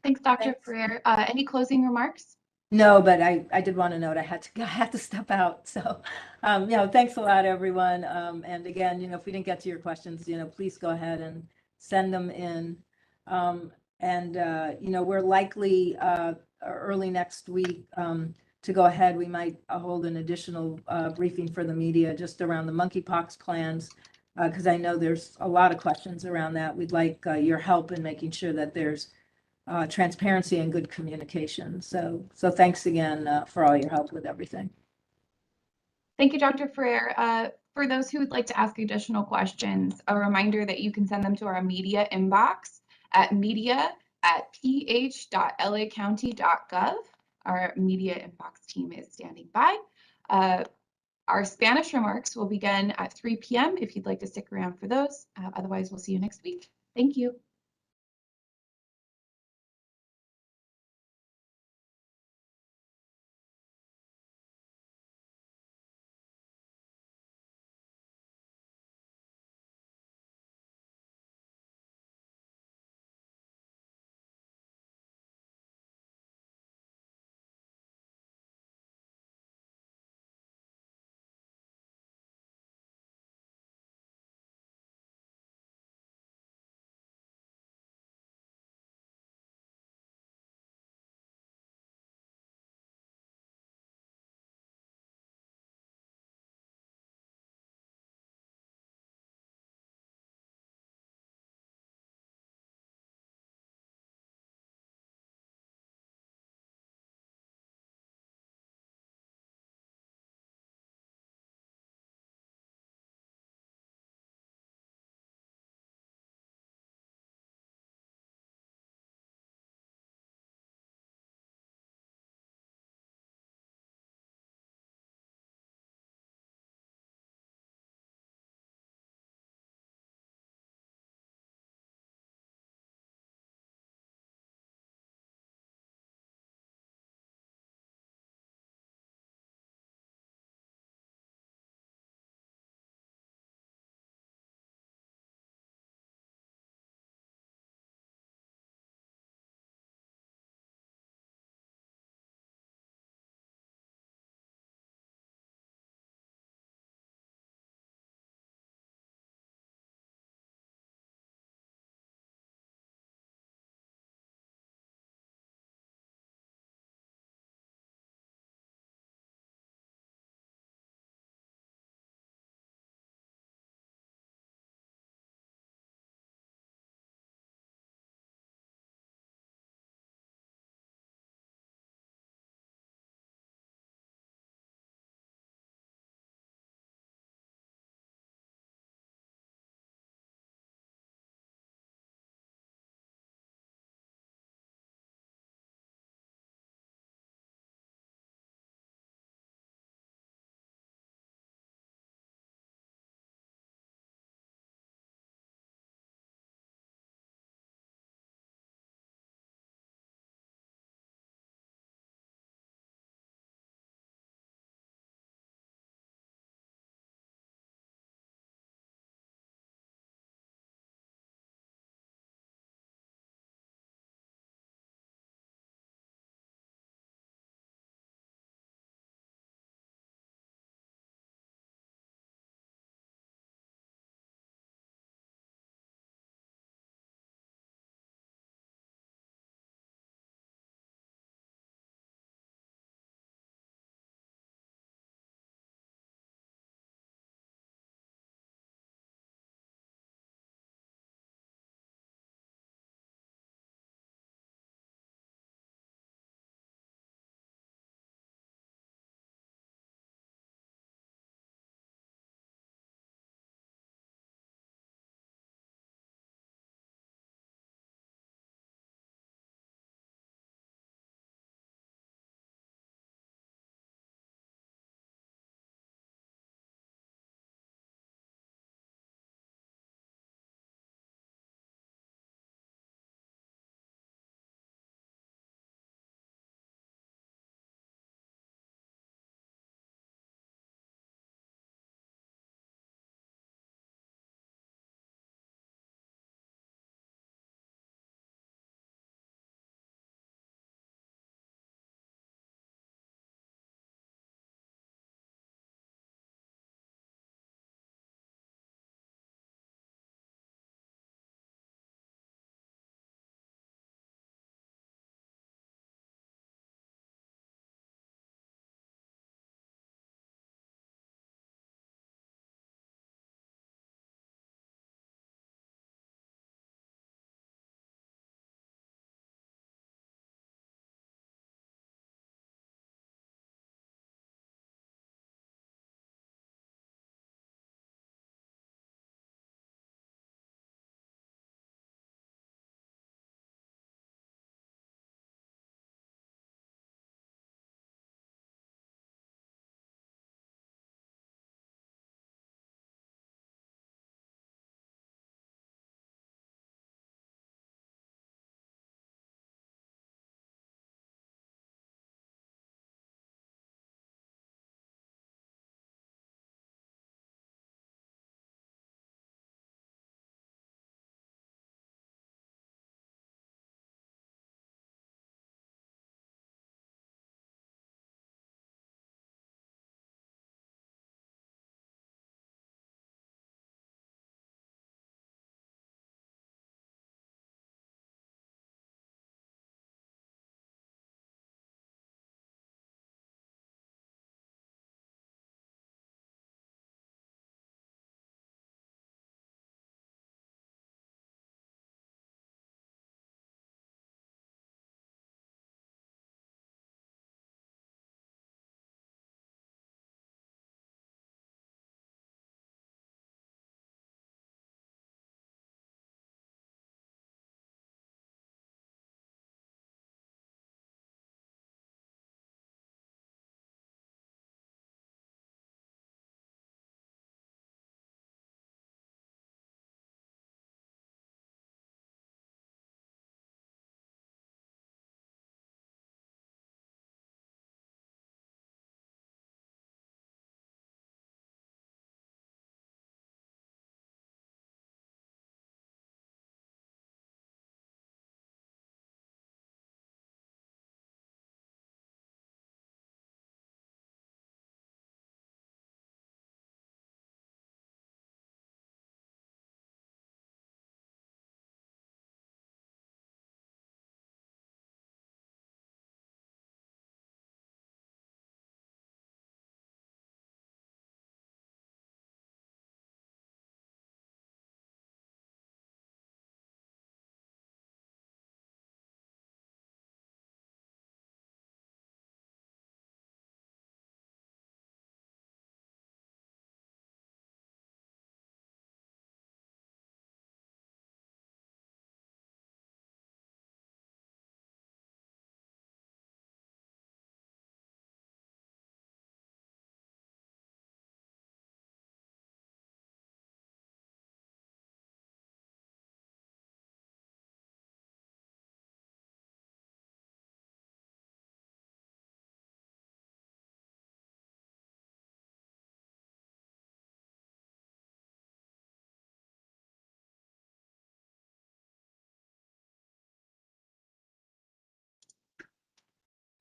Thanks, Dr. Thanks. Ferrer. Any closing remarks? No, but I did want to note I had to step out. So, thanks a lot, everyone. And again, if we didn't get to your questions, please go ahead and send them in. We're likely early next week to go ahead. We might hold an additional briefing for the media just around the monkeypox plans, because I know there's a lot of questions around that. We'd like your help in making sure that there's transparency and good communication. So thanks again for all your help with everything. Thank you, Dr. Ferrer. For those who would like to ask additional questions, a reminder that you can send them to our media inbox at media@ph.lacounty.gov. Our media inbox team is standing by. Our Spanish remarks will begin at 3 p.m. if you'd like to stick around for those. Otherwise, we'll see you next week. Thank you.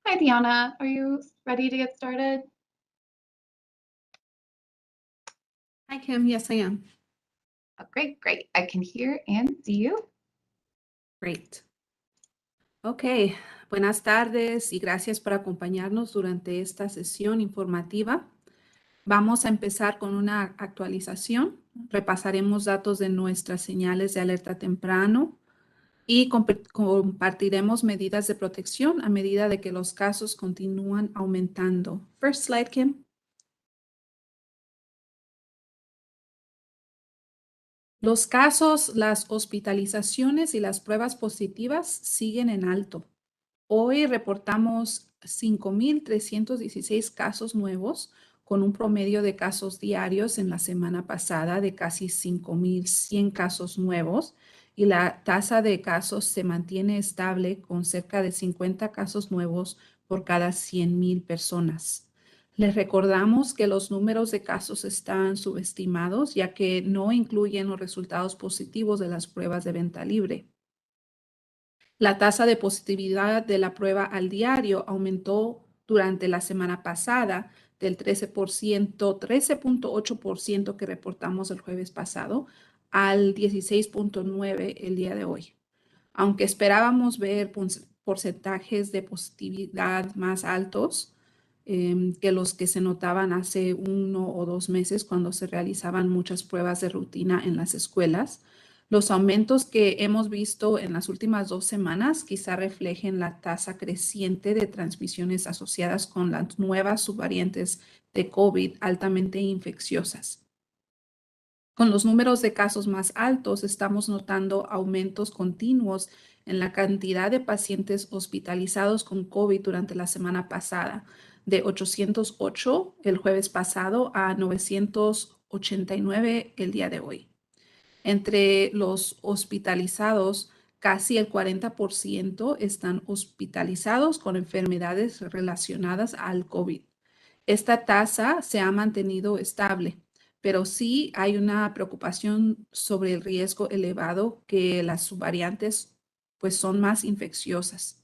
Hi, Diana. Are you ready to get started? Hi, Kim. Yes, I am. Oh, great, great. I can hear and see you. Great. Ok, buenas tardes y gracias por acompañarnos durante esta sesión informativa. Vamos a empezar con una actualización. Repasaremos datos de nuestras señales de alerta temprano y compartiremos medidas de protección a medida de que los casos continúan aumentando. First slide, Kim. Los casos, las hospitalizaciones y las pruebas positivas siguen en alto. Hoy reportamos 5,316 casos nuevos, con un promedio de casos diarios en la semana pasada de casi 5,100 casos nuevos, y la tasa de casos se mantiene estable con cerca de 50 casos nuevos por cada 100,000 personas. Les recordamos que los números de casos están subestimados, ya que no incluyen los resultados positivos de las pruebas de venta libre. La tasa de positividad de la prueba al diario aumentó durante la semana pasada del 13.8% que reportamos el jueves pasado al 16.9% el día de hoy. Aunque esperábamos ver porcentajes de positividad más altos que los que se notaban hace 1 o 2 meses cuando se realizaban muchas pruebas de rutina en las escuelas, los aumentos que hemos visto en las últimas 2 semanas quizá reflejen la tasa creciente de transmisiones asociadas con las nuevas subvariantes de COVID altamente infecciosas. Con los números de casos más altos, estamos notando aumentos continuos en la cantidad de pacientes hospitalizados con COVID durante la semana pasada, de 808 el jueves pasado a 989 el día de hoy. Entre los hospitalizados, casi el 40% están hospitalizados con enfermedades relacionadas al COVID. Esta tasa se ha mantenido estable, pero sí hay una preocupación sobre el riesgo elevado que las subvariantes pues son más infecciosas.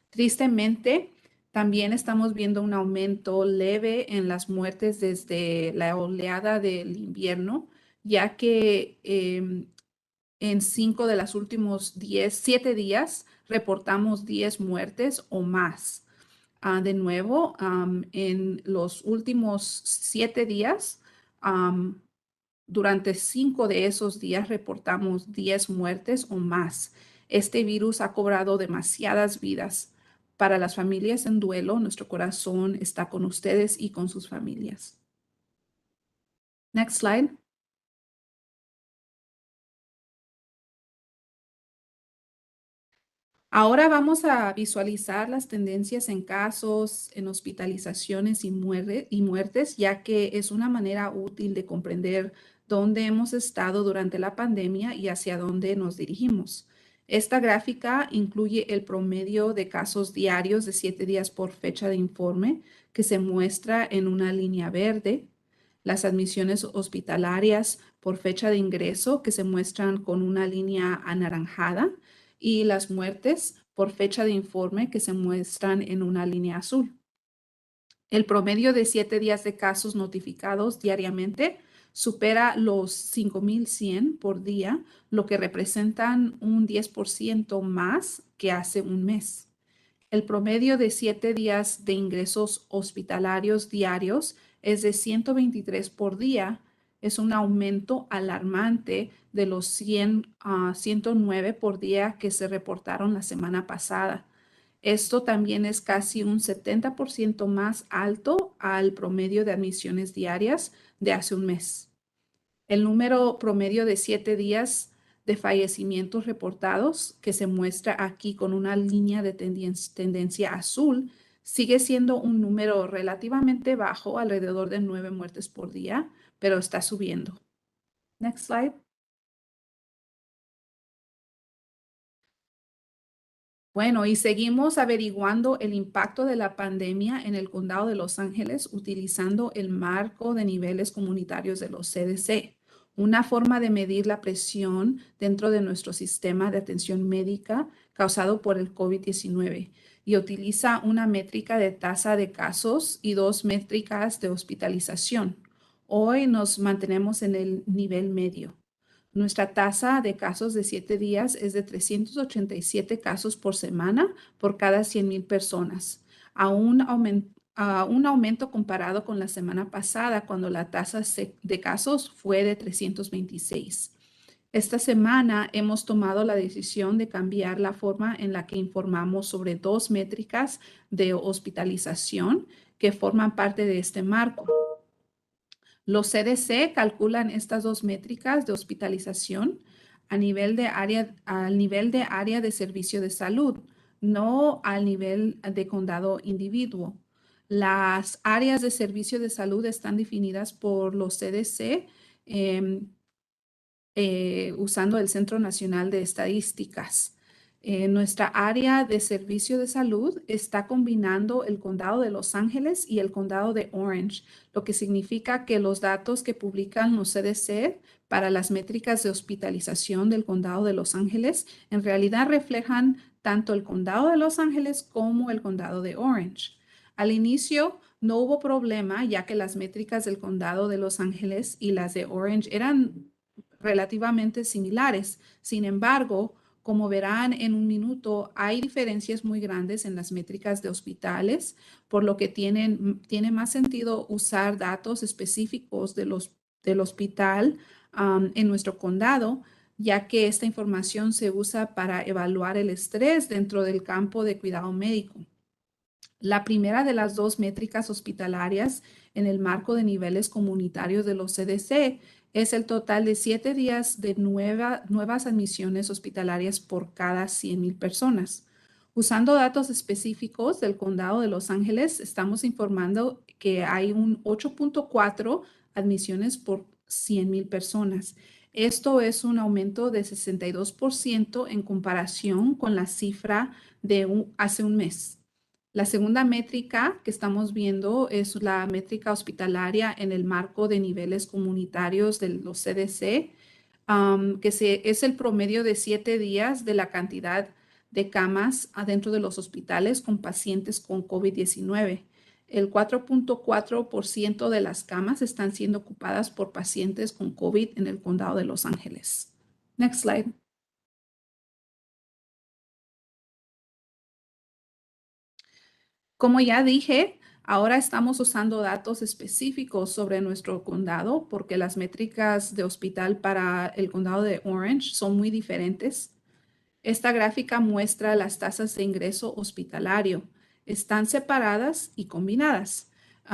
Tristemente, también estamos viendo un aumento leve en las muertes desde la oleada del invierno, ya que en 5 de los últimos 7 días reportamos 10 muertes o más. De nuevo, en los últimos 7 días, durante 5 de esos días reportamos 10 muertes o más. Este virus ha cobrado demasiadas vidas. Para las familias en duelo, nuestro corazón está con ustedes y con sus familias. Next slide. Ahora vamos a visualizar las tendencias en casos, en hospitalizaciones y muertes, ya que es una manera útil de comprender dónde hemos estado durante la pandemia y hacia dónde nos dirigimos. Esta gráfica incluye el promedio de casos diarios de 7 días por fecha de informe, que se muestra en una línea verde, las admisiones hospitalarias por fecha de ingreso, que se muestran con una línea anaranjada, y las muertes por fecha de informe, que se muestran en una línea azul. El promedio de 7 días de casos notificados diariamente supera los 5,100 por día, lo que representan un 10% más que hace un mes. El promedio de 7 días de ingresos hospitalarios diarios es de 123 por día. Es un aumento alarmante de los 109 por día que se reportaron la semana pasada. Esto también es casi un 70% más alto al promedio de admisiones diarias de hace un mes. El número promedio de 7 días de fallecimientos reportados, que se muestra aquí con una línea de tendencia azul, sigue siendo un número relativamente bajo, alrededor de 9 muertes por día, pero está subiendo. Next slide. Bueno, y seguimos averiguando el impacto de la pandemia en el condado de Los Ángeles utilizando el marco de niveles comunitarios de los CDC, una forma de medir la presión dentro de nuestro sistema de atención médica causado por el COVID-19. y utiliza una métrica de tasa de casos y 2 métricas de hospitalización. Hoy nos mantenemos en el nivel medio. Nuestra tasa de casos de 7 días es de 387 casos por semana por cada 100,000 personas, a un aumento comparado con la semana pasada, cuando la tasa de casos fue de 326. Esta semana hemos tomado la decisión de cambiar la forma en la que informamos sobre 2 métricas de hospitalización que forman parte de este marco. Los CDC calculan estas 2 métricas de hospitalización al nivel de área de servicio de salud, no al nivel de condado individuo. Las áreas de servicio de salud están definidas por los CDC usando el Centro Nacional de Estadísticas. Nuestra área de servicio de salud está combinando el condado de Los Ángeles y el condado de Orange, lo que significa que los datos que publican los CDC para las métricas de hospitalización del condado de Los Ángeles en realidad reflejan tanto el condado de Los Ángeles como el condado de Orange. Al inicio no hubo problema, ya que las métricas del condado de Los Ángeles y las de Orange eran relativamente similares. Sin embargo, como verán en un minuto, hay diferencias muy grandes en las métricas de hospitales, por lo que tiene más sentido usar datos específicos del hospital en nuestro condado, ya que esta información se usa para evaluar el estrés dentro del campo de cuidado médico. La primera de las 2 métricas hospitalarias en el marco de niveles comunitarios de los CDC es el total de 7 días de nuevas admisiones hospitalarias por cada 100,000 personas. Usando datos específicos del condado de Los Ángeles, estamos informando que hay un 8.4 admisiones por 100,000 personas. Esto es un aumento de 62% en comparación con la cifra de hace un mes. La segunda métrica que estamos viendo es la métrica hospitalaria en el marco de niveles comunitarios de los CDC, es el promedio de 7 días de la cantidad de camas adentro de los hospitales con pacientes con COVID-19. El 4.4% de las camas están siendo ocupadas por pacientes con COVID en el condado de Los Ángeles. Next slide. Como ya dije, ahora estamos usando datos específicos sobre nuestro condado porque las métricas de hospital para el condado de Orange son muy diferentes. Esta gráfica muestra las tasas de ingreso hospitalario. Están separadas y combinadas.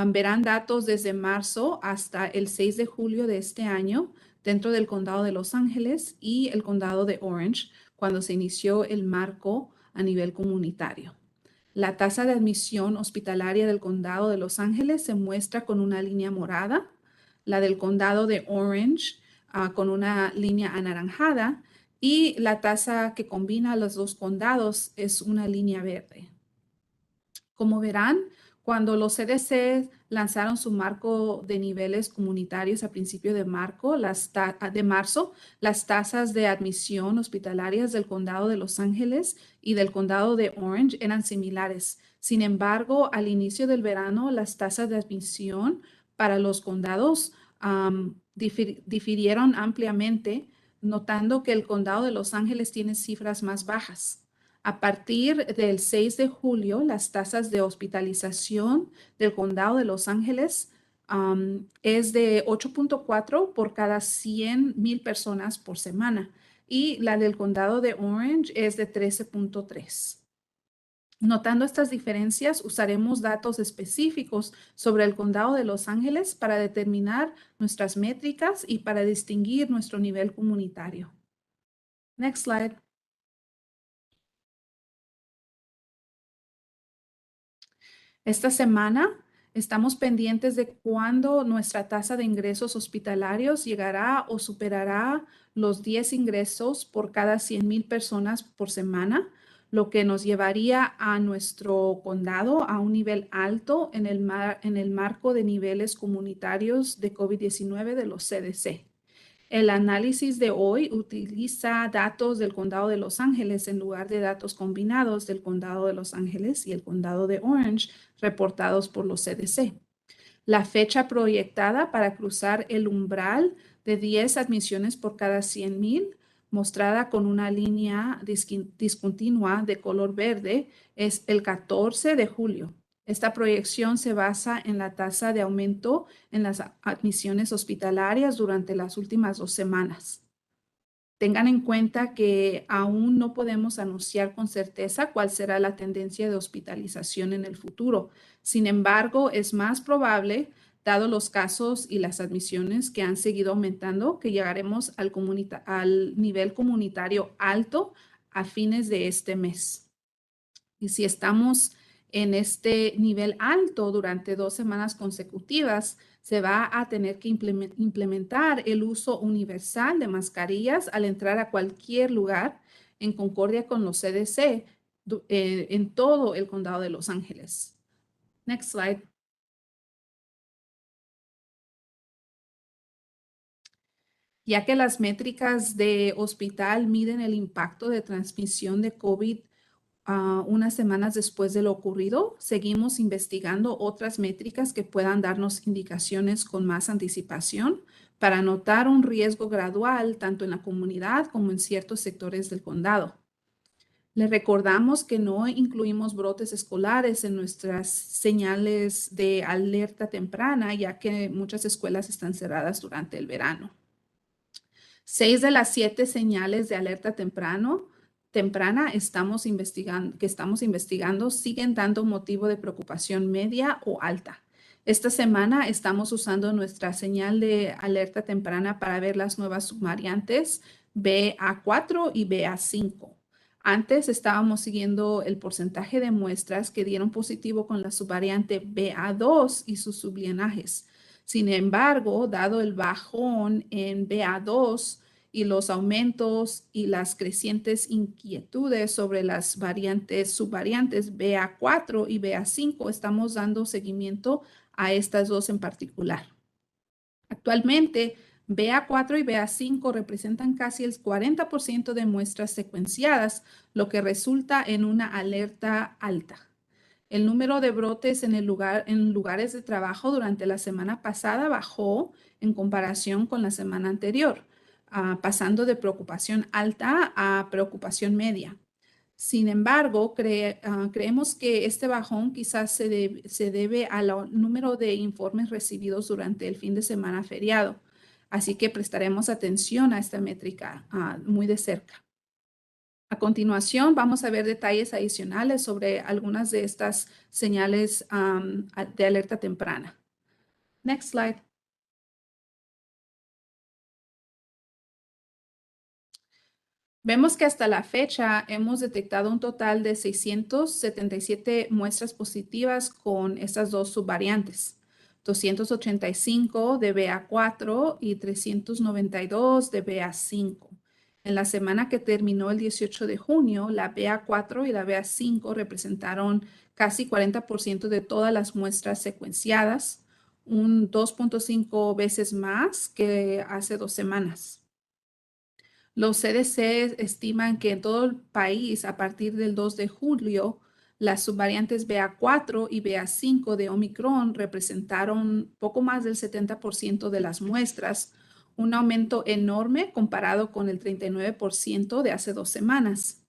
Verán datos desde marzo hasta el 6 de julio de este año dentro del condado de Los Ángeles y el condado de Orange, cuando se inició el marco a nivel comunitario. La tasa de admisión hospitalaria del condado de Los Ángeles se muestra con una línea morada, la del condado de Orange con una línea anaranjada, y la tasa que combina los 2 condados es una línea verde. Como verán, cuando los CDC lanzaron su marco de niveles comunitarios a principio de marzo, las tasas de admisión hospitalarias del condado de Los Ángeles y del condado de Orange eran similares. Sin embargo, al inicio del verano, las tasas de admisión para los condados difirieron ampliamente, notando que el condado de Los Ángeles tiene cifras más bajas. A partir del 6 de julio, las tasas de hospitalización del condado de Los Ángeles es de 8.4 por cada 100,000 personas por semana y la del condado de Orange es de 13.3. Notando estas diferencias, usaremos datos específicos sobre el condado de Los Ángeles para determinar nuestras métricas y para distinguir nuestro nivel comunitario. Next slide. Esta semana estamos pendientes de cuándo nuestra tasa de ingresos hospitalarios llegará o superará los 10 ingresos por cada 100,000 personas por semana, lo que nos llevaría a nuestro condado a un nivel alto en el marco de niveles comunitarios de COVID-19 de los CDC. El análisis de hoy utiliza datos del condado de Los Ángeles en lugar de datos combinados del condado de Los Ángeles y el condado de Orange reportados por los CDC. La fecha proyectada para cruzar el umbral de 10 admisiones por cada 100,000, mostrada con una línea discontinua de color verde, es el 14 de julio. Esta proyección se basa en la tasa de aumento en las admisiones hospitalarias durante las últimas 2 semanas. Tengan en cuenta que aún no podemos anunciar con certeza cuál será la tendencia de hospitalización en el futuro. Sin embargo, es más probable, dado los casos y las admisiones que han seguido aumentando, que llegaremos al nivel comunitario alto a fines de este mes. Y si estamos en este nivel alto durante 2 semanas consecutivas, se va a tener que implementar el uso universal de mascarillas al entrar a cualquier lugar en concordia con los CDC en todo el condado de Los Ángeles. Next slide. Ya que las métricas de hospital miden el impacto de transmisión de COVID unas semanas después de lo ocurrido, seguimos investigando otras métricas que puedan darnos indicaciones con más anticipación para notar un riesgo gradual tanto en la comunidad como en ciertos sectores del condado. Les recordamos que no incluimos brotes escolares en nuestras señales de alerta temprana, ya que muchas escuelas están cerradas durante el verano. 6 de las 7 señales de alerta temprana que estamos investigando siguen dando motivo de preocupación media o alta. Esta semana estamos usando nuestra señal de alerta temprana para ver las nuevas subvariantes BA4 y BA5. Antes estábamos siguiendo el porcentaje de muestras que dieron positivo con la subvariante BA2 y sus sublinajes. Sin embargo, dado el bajón en BA2 y los aumentos y las crecientes inquietudes sobre las subvariantes BA4 y BA5, estamos dando seguimiento a estas dos en particular. Actualmente, BA4 y BA5 representan casi el 40% de muestras secuenciadas, lo que resulta en una alerta alta. El número de brotes en lugares de trabajo durante la semana pasada bajó en comparación con la semana anterior, pasando de preocupación alta a preocupación media. Sin embargo, creemos que este bajón quizás se debe al número de informes recibidos durante el fin de semana feriado. Así que prestaremos atención a esta métrica muy de cerca. A continuación, vamos a ver detalles adicionales sobre algunas de estas señales de alerta temprana. Next slide. Vemos que hasta la fecha hemos detectado un total de 677 muestras positivas con estas dos subvariantes. 285 de BA4 y 392 de BA5. En la semana que terminó el 18 de junio, la BA4 y la BA5 representaron casi 40% de todas las muestras secuenciadas, un 2.5 veces más que hace 2 semanas. Los CDC estiman que en todo el país, a partir del 2 de julio, las subvariantes BA4 y BA5 de Omicron representaron poco más del 70% de las muestras, un aumento enorme comparado con el 39% de hace 2 semanas.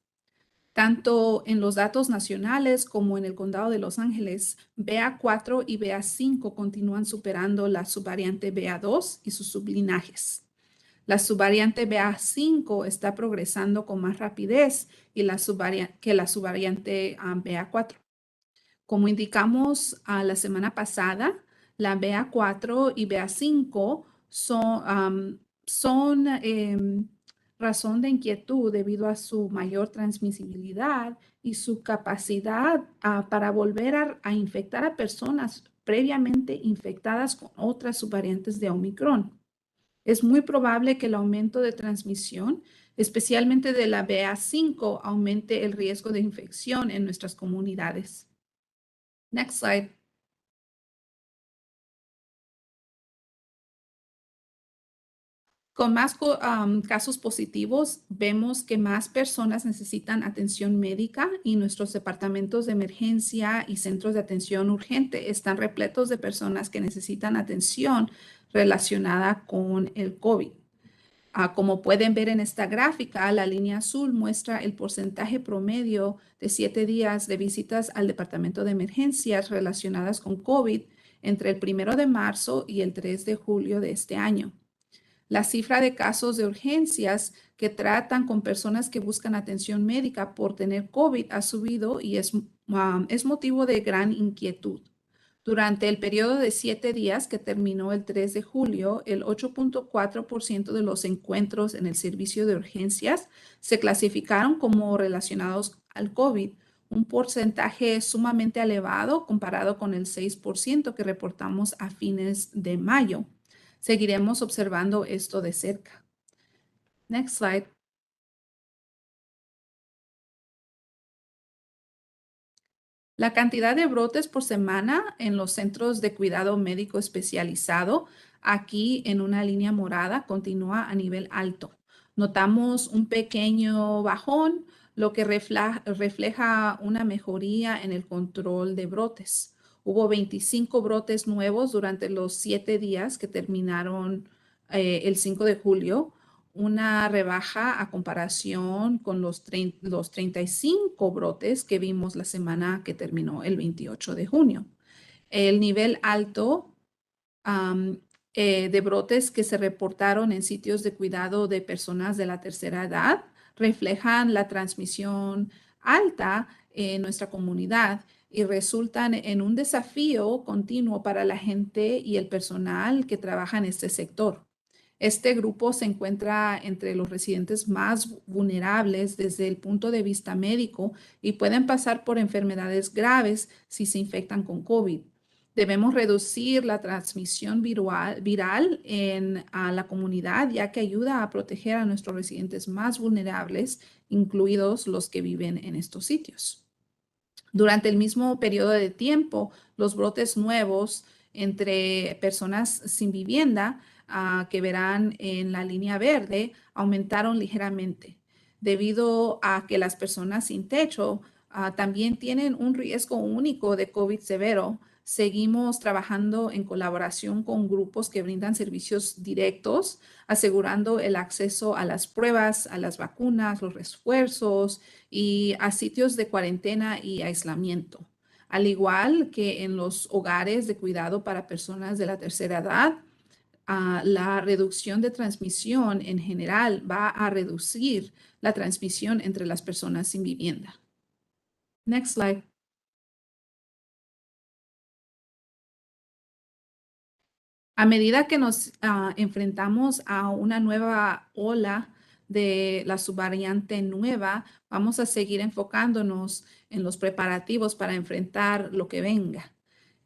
Tanto en los datos nacionales como en el condado de Los Ángeles, BA4 y BA5 continúan superando la subvariante BA2 y sus sublinajes. La subvariante BA5 está progresando con más rapidez que la subvariante BA4. Como indicamos la semana pasada, la BA4 y BA5 son razón de inquietud debido a su mayor transmisibilidad y su capacidad para volver a infectar a personas previamente infectadas con otras subvariantes de Omicron. Es muy probable que el aumento de transmisión, especialmente de la BA5, aumente el riesgo de infección en nuestras comunidades. Next slide. Con más casos positivos, vemos que más personas necesitan atención médica y nuestros departamentos de emergencia y centros de atención urgente están repletos de personas que necesitan atención relacionada con el COVID. Como pueden ver en esta gráfica, la línea azul muestra el porcentaje promedio de 7 días de visitas al departamento de emergencias relacionadas con COVID entre el 1 de marzo y el 3 de julio de este año. La cifra de casos de urgencias que tratan con personas que buscan atención médica por tener COVID ha subido y es motivo de gran inquietud. Durante el periodo de 7 días que terminó el 3 de julio, el 8.4% de los encuentros en el servicio de urgencias se clasificaron como relacionados al COVID, un porcentaje sumamente elevado comparado con el 6% que reportamos a fines de mayo. Seguiremos observando esto de cerca. Next slide. La cantidad de brotes por semana en los centros de cuidado médico especializado, aquí en una línea morada, continúa a nivel alto. Notamos un pequeño bajón, lo que refleja una mejoría en el control de brotes. Hubo 25 brotes nuevos durante los 7 días que terminaron el 5 de julio, una rebaja a comparación con los 35 brotes que vimos la semana que terminó el 28 de junio. El nivel alto de brotes que se reportaron en sitios de cuidado de personas de la tercera edad reflejan la transmisión alta en nuestra comunidad y resultan en un desafío continuo para la gente y el personal que trabaja en este sector. Este grupo se encuentra entre los residentes más vulnerables desde el punto de vista médico y pueden pasar por enfermedades graves si se infectan con COVID. Debemos reducir la transmisión viral en la comunidad, ya que ayuda a proteger a nuestros residentes más vulnerables, incluidos los que viven en estos sitios. Durante el mismo periodo de tiempo, los brotes nuevos entre personas sin vivienda que verán en la línea verde aumentaron ligeramente, debido a que las personas sin techo también tienen un riesgo único de COVID severo. Seguimos trabajando en colaboración con grupos que brindan servicios directos, asegurando el acceso a las pruebas, a las vacunas, los refuerzos y a sitios de cuarentena y aislamiento. Al igual que en los hogares de cuidado para personas de la tercera edad, la reducción de transmisión en general va a reducir la transmisión entre las personas sin vivienda. Next slide. A medida que nos enfrentamos a una nueva ola de la subvariante nueva, vamos a seguir enfocándonos en los preparativos para enfrentar lo que venga.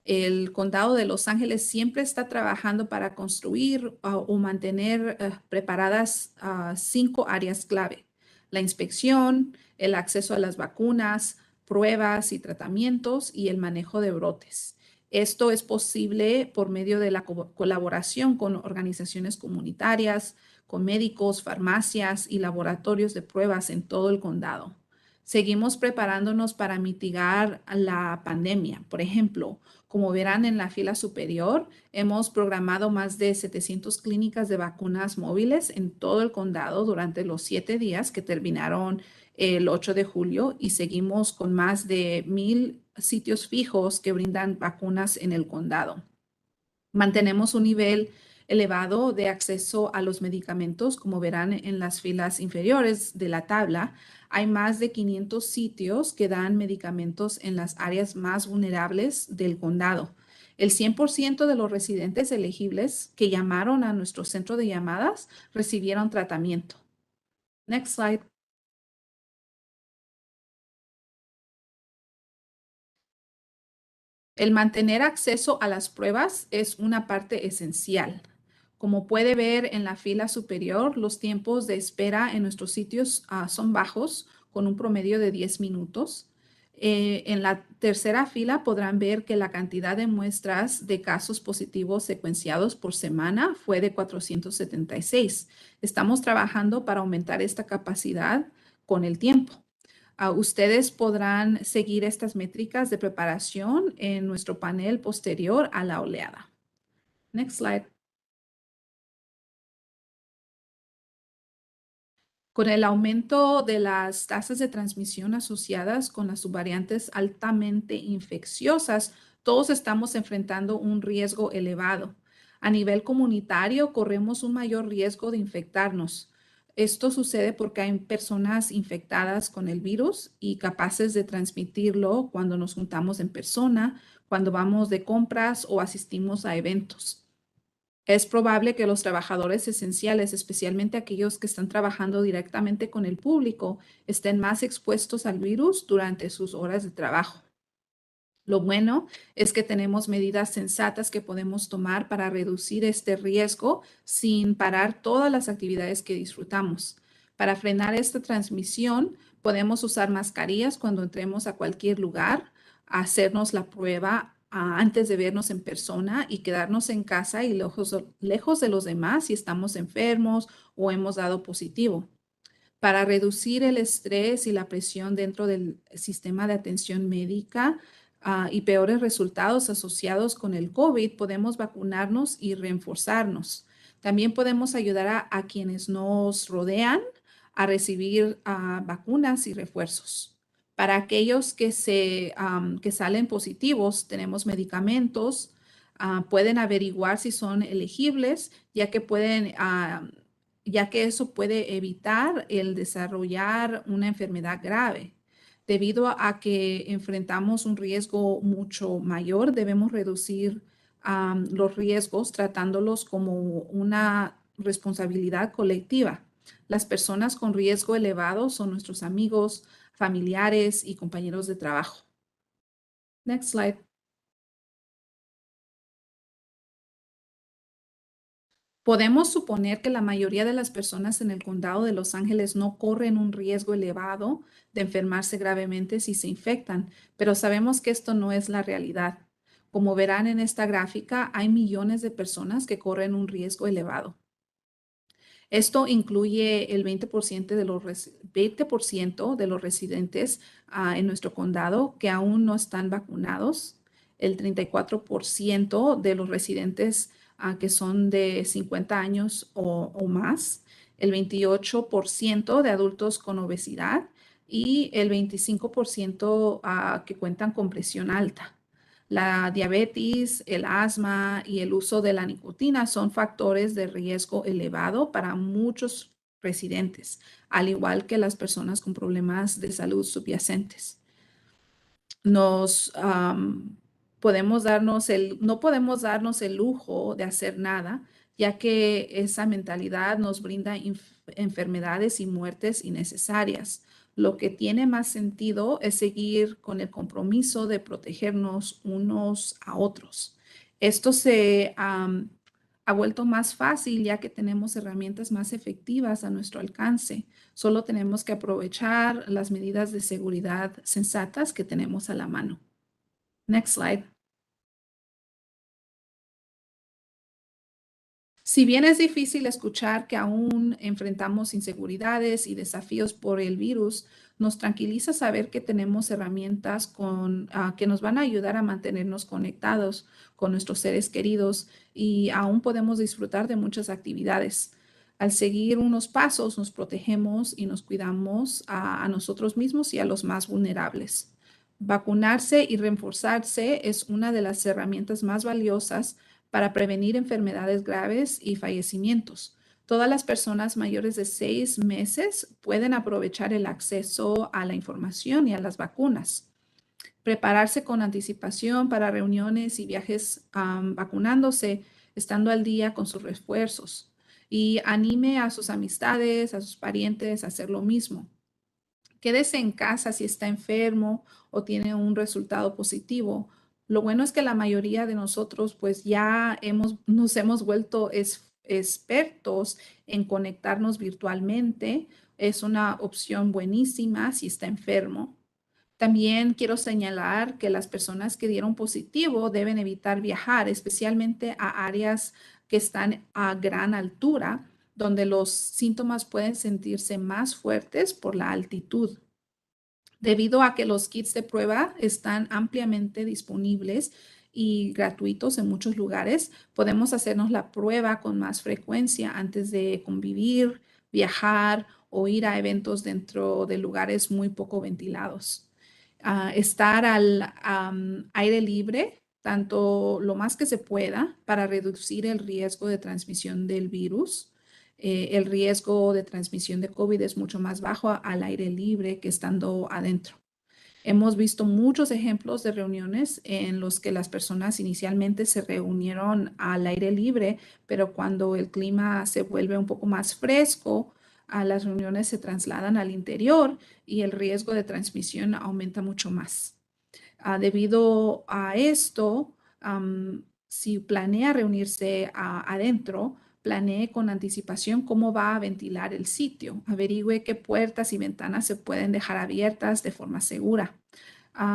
El condado de Los Ángeles siempre está trabajando para construir o mantener preparadas 5 áreas clave: la inspección, el acceso a las vacunas, pruebas y tratamientos y el manejo de brotes. Esto es posible por medio de la colaboración con organizaciones comunitarias, con médicos, farmacias y laboratorios de pruebas en todo el condado. Seguimos preparándonos para mitigar la pandemia. Por ejemplo, como verán en la fila superior, hemos programado más de 700 clínicas de vacunas móviles en todo el condado durante los 7 días que terminaron el 8 de julio y seguimos con más de 1,000 sitios fijos que brindan vacunas en el condado. Mantenemos un nivel elevado de acceso a los medicamentos, como verán en las filas inferiores de la tabla. Hay más de 500 sitios que dan medicamentos en las áreas más vulnerables del condado. El 100% de los residentes elegibles que llamaron a nuestro centro de llamadas recibieron tratamiento. Next slide. El mantener acceso a las pruebas es una parte esencial. Como puede ver en la fila superior, los tiempos de espera en nuestros sitios son bajos, con un promedio de 10 minutos. En la tercera fila podrán ver que la cantidad de muestras de casos positivos secuenciados por semana fue de 476. Estamos trabajando para aumentar esta capacidad con el tiempo. Ustedes podrán seguir estas métricas de preparación en nuestro panel posterior a la oleada. Next slide. Con el aumento de las tasas de transmisión asociadas con las subvariantes altamente infecciosas, todos estamos enfrentando un riesgo elevado. A nivel comunitario, corremos un mayor riesgo de infectarnos. Esto sucede porque hay personas infectadas con el virus y capaces de transmitirlo cuando nos juntamos en persona, cuando vamos de compras o asistimos a eventos. Es probable que los trabajadores esenciales, especialmente aquellos que están trabajando directamente con el público, estén más expuestos al virus durante sus horas de trabajo. Lo bueno es que tenemos medidas sensatas que podemos tomar para reducir este riesgo sin parar todas las actividades que disfrutamos. Para frenar esta transmisión, podemos usar mascarillas cuando entremos a cualquier lugar, hacernos la prueba antes de vernos en persona y quedarnos en casa y lejos de los demás si estamos enfermos o hemos dado positivo. Para reducir el estrés y la presión dentro del sistema de atención médica y peores resultados asociados con el COVID, podemos vacunarnos y reforzarnos. También podemos ayudar a quienes nos rodean a recibir vacunas y refuerzos. Para aquellos que salen positivos, tenemos medicamentos, pueden averiguar si son elegibles, ya que eso puede evitar el desarrollar una enfermedad grave. Debido a que enfrentamos un riesgo mucho mayor, debemos reducir los riesgos tratándolos como una responsabilidad colectiva. Las personas con riesgo elevado son nuestros amigos, familiares y compañeros de trabajo. Next slide. Podemos suponer que la mayoría de las personas en el condado de Los Ángeles no corren un riesgo elevado de enfermarse gravemente si se infectan, pero sabemos que esto no es la realidad. Como verán en esta gráfica, hay millones de personas que corren un riesgo elevado. Esto incluye el 20% de los residentes en nuestro condado que aún no están vacunados, el 34% de los residentes que son de 50 años o más, el 28% de adultos con obesidad y el 25% que cuentan con presión alta. La diabetes, el asma y el uso de la nicotina son factores de riesgo elevado para muchos residentes, al igual que las personas con problemas de salud subyacentes. No podemos darnos el lujo de hacer nada, ya que esa mentalidad nos brinda enfermedades y muertes innecesarias. Lo que tiene más sentido es seguir con el compromiso de protegernos unos a otros. Esto se ha vuelto más fácil ya que tenemos herramientas más efectivas a nuestro alcance. Solo tenemos que aprovechar las medidas de seguridad sensatas que tenemos a la mano. Next slide. Si bien es difícil escuchar que aún enfrentamos inseguridades y desafíos por el virus, nos tranquiliza saber que tenemos herramientas que nos van a ayudar a mantenernos conectados con nuestros seres queridos y aún podemos disfrutar de muchas actividades. Al seguir unos pasos, nos protegemos y nos cuidamos a nosotros mismos y a los más vulnerables. Vacunarse y reforzarse es una de las herramientas más valiosas para prevenir enfermedades graves y fallecimientos. Todas las personas mayores de 6 meses pueden aprovechar el acceso a la información y a las vacunas. Prepararse con anticipación para reuniones y viajes vacunándose, estando al día con sus refuerzos. Y anime a sus amistades, a sus parientes a hacer lo mismo. Quédese en casa si está enfermo o tiene un resultado positivo. Lo bueno es que la mayoría de nosotros pues ya nos hemos vuelto expertos en conectarnos virtualmente. Es una opción buenísima si está enfermo. También quiero señalar que las personas que dieron positivo deben evitar viajar, especialmente a áreas que están a gran altura, donde los síntomas pueden sentirse más fuertes por la altitud. Debido a que los kits de prueba están ampliamente disponibles y gratuitos en muchos lugares, podemos hacernos la prueba con más frecuencia antes de convivir, viajar o ir a eventos dentro de lugares muy poco ventilados. Estar al aire libre, tanto lo más que se pueda, para reducir el riesgo de transmisión del virus. El riesgo de transmisión de COVID es mucho más bajo al aire libre que estando adentro. Hemos visto muchos ejemplos de reuniones en los que las personas inicialmente se reunieron al aire libre, pero cuando el clima se vuelve un poco más fresco, las reuniones se trasladan al interior y el riesgo de transmisión aumenta mucho más. Debido a esto, si planea reunirse adentro, planee con anticipación cómo va a ventilar el sitio. Averigüe qué puertas y ventanas se pueden dejar abiertas de forma segura.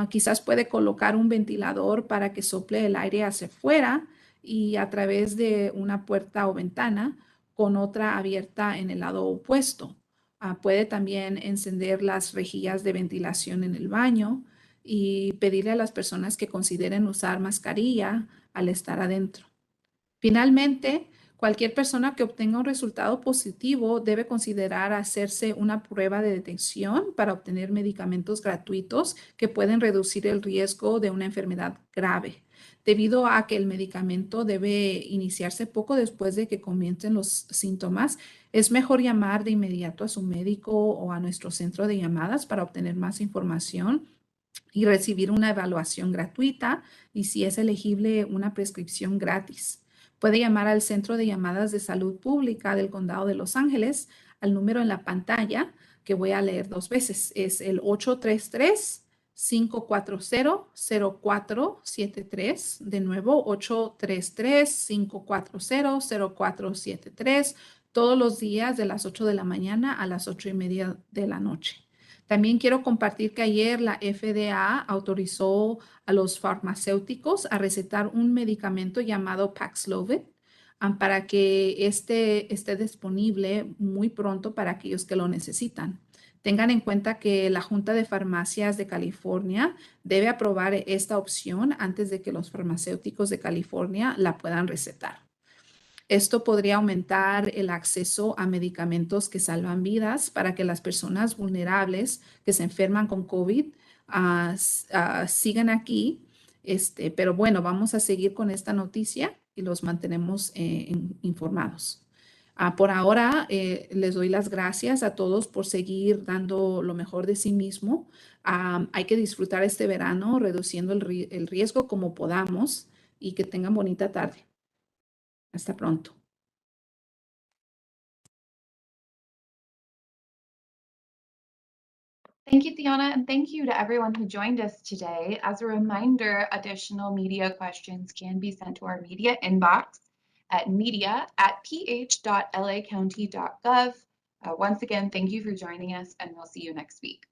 Quizás puede colocar un ventilador para que sople el aire hacia afuera y a través de una puerta o ventana con otra abierta en el lado opuesto. Puede también encender las rejillas de ventilación en el baño y pedirle a las personas que consideren usar mascarilla al estar adentro. Finalmente, cualquier persona que obtenga un resultado positivo debe considerar hacerse una prueba de detección para obtener medicamentos gratuitos que pueden reducir el riesgo de una enfermedad grave. Debido a que el medicamento debe iniciarse poco después de que comiencen los síntomas, es mejor llamar de inmediato a su médico o a nuestro centro de llamadas para obtener más información y recibir una evaluación gratuita y, si es elegible, una prescripción gratis. Puede llamar al Centro de Llamadas de Salud Pública del Condado de Los Ángeles al número en la pantalla que voy a leer 2 veces. Es el 833-540-0473. De nuevo, 833-540-0473, todos los días de las 8 de la mañana a las 8:30 de la noche. También quiero compartir que ayer la FDA autorizó a los farmacéuticos a recetar un medicamento llamado Paxlovid para que esté disponible muy pronto para aquellos que lo necesitan. Tengan en cuenta que la Junta de Farmacias de California debe aprobar esta opción antes de que los farmacéuticos de California la puedan recetar. Esto podría aumentar el acceso a medicamentos que salvan vidas para que las personas vulnerables que se enferman con COVID sigan aquí. Pero bueno, vamos a seguir con esta noticia y los mantenemos informados. Por ahora, les doy las gracias a todos por seguir dando lo mejor de sí mismo. Hay que disfrutar este verano reduciendo el riesgo como podamos y que tengan bonita tarde. Hasta pronto. Thank you, Tiana, and thank you to everyone who joined us today. As a reminder, additional media questions can be sent to our media inbox at media@ph.lacounty.gov. Once again, thank you for joining us, and we'll see you next week.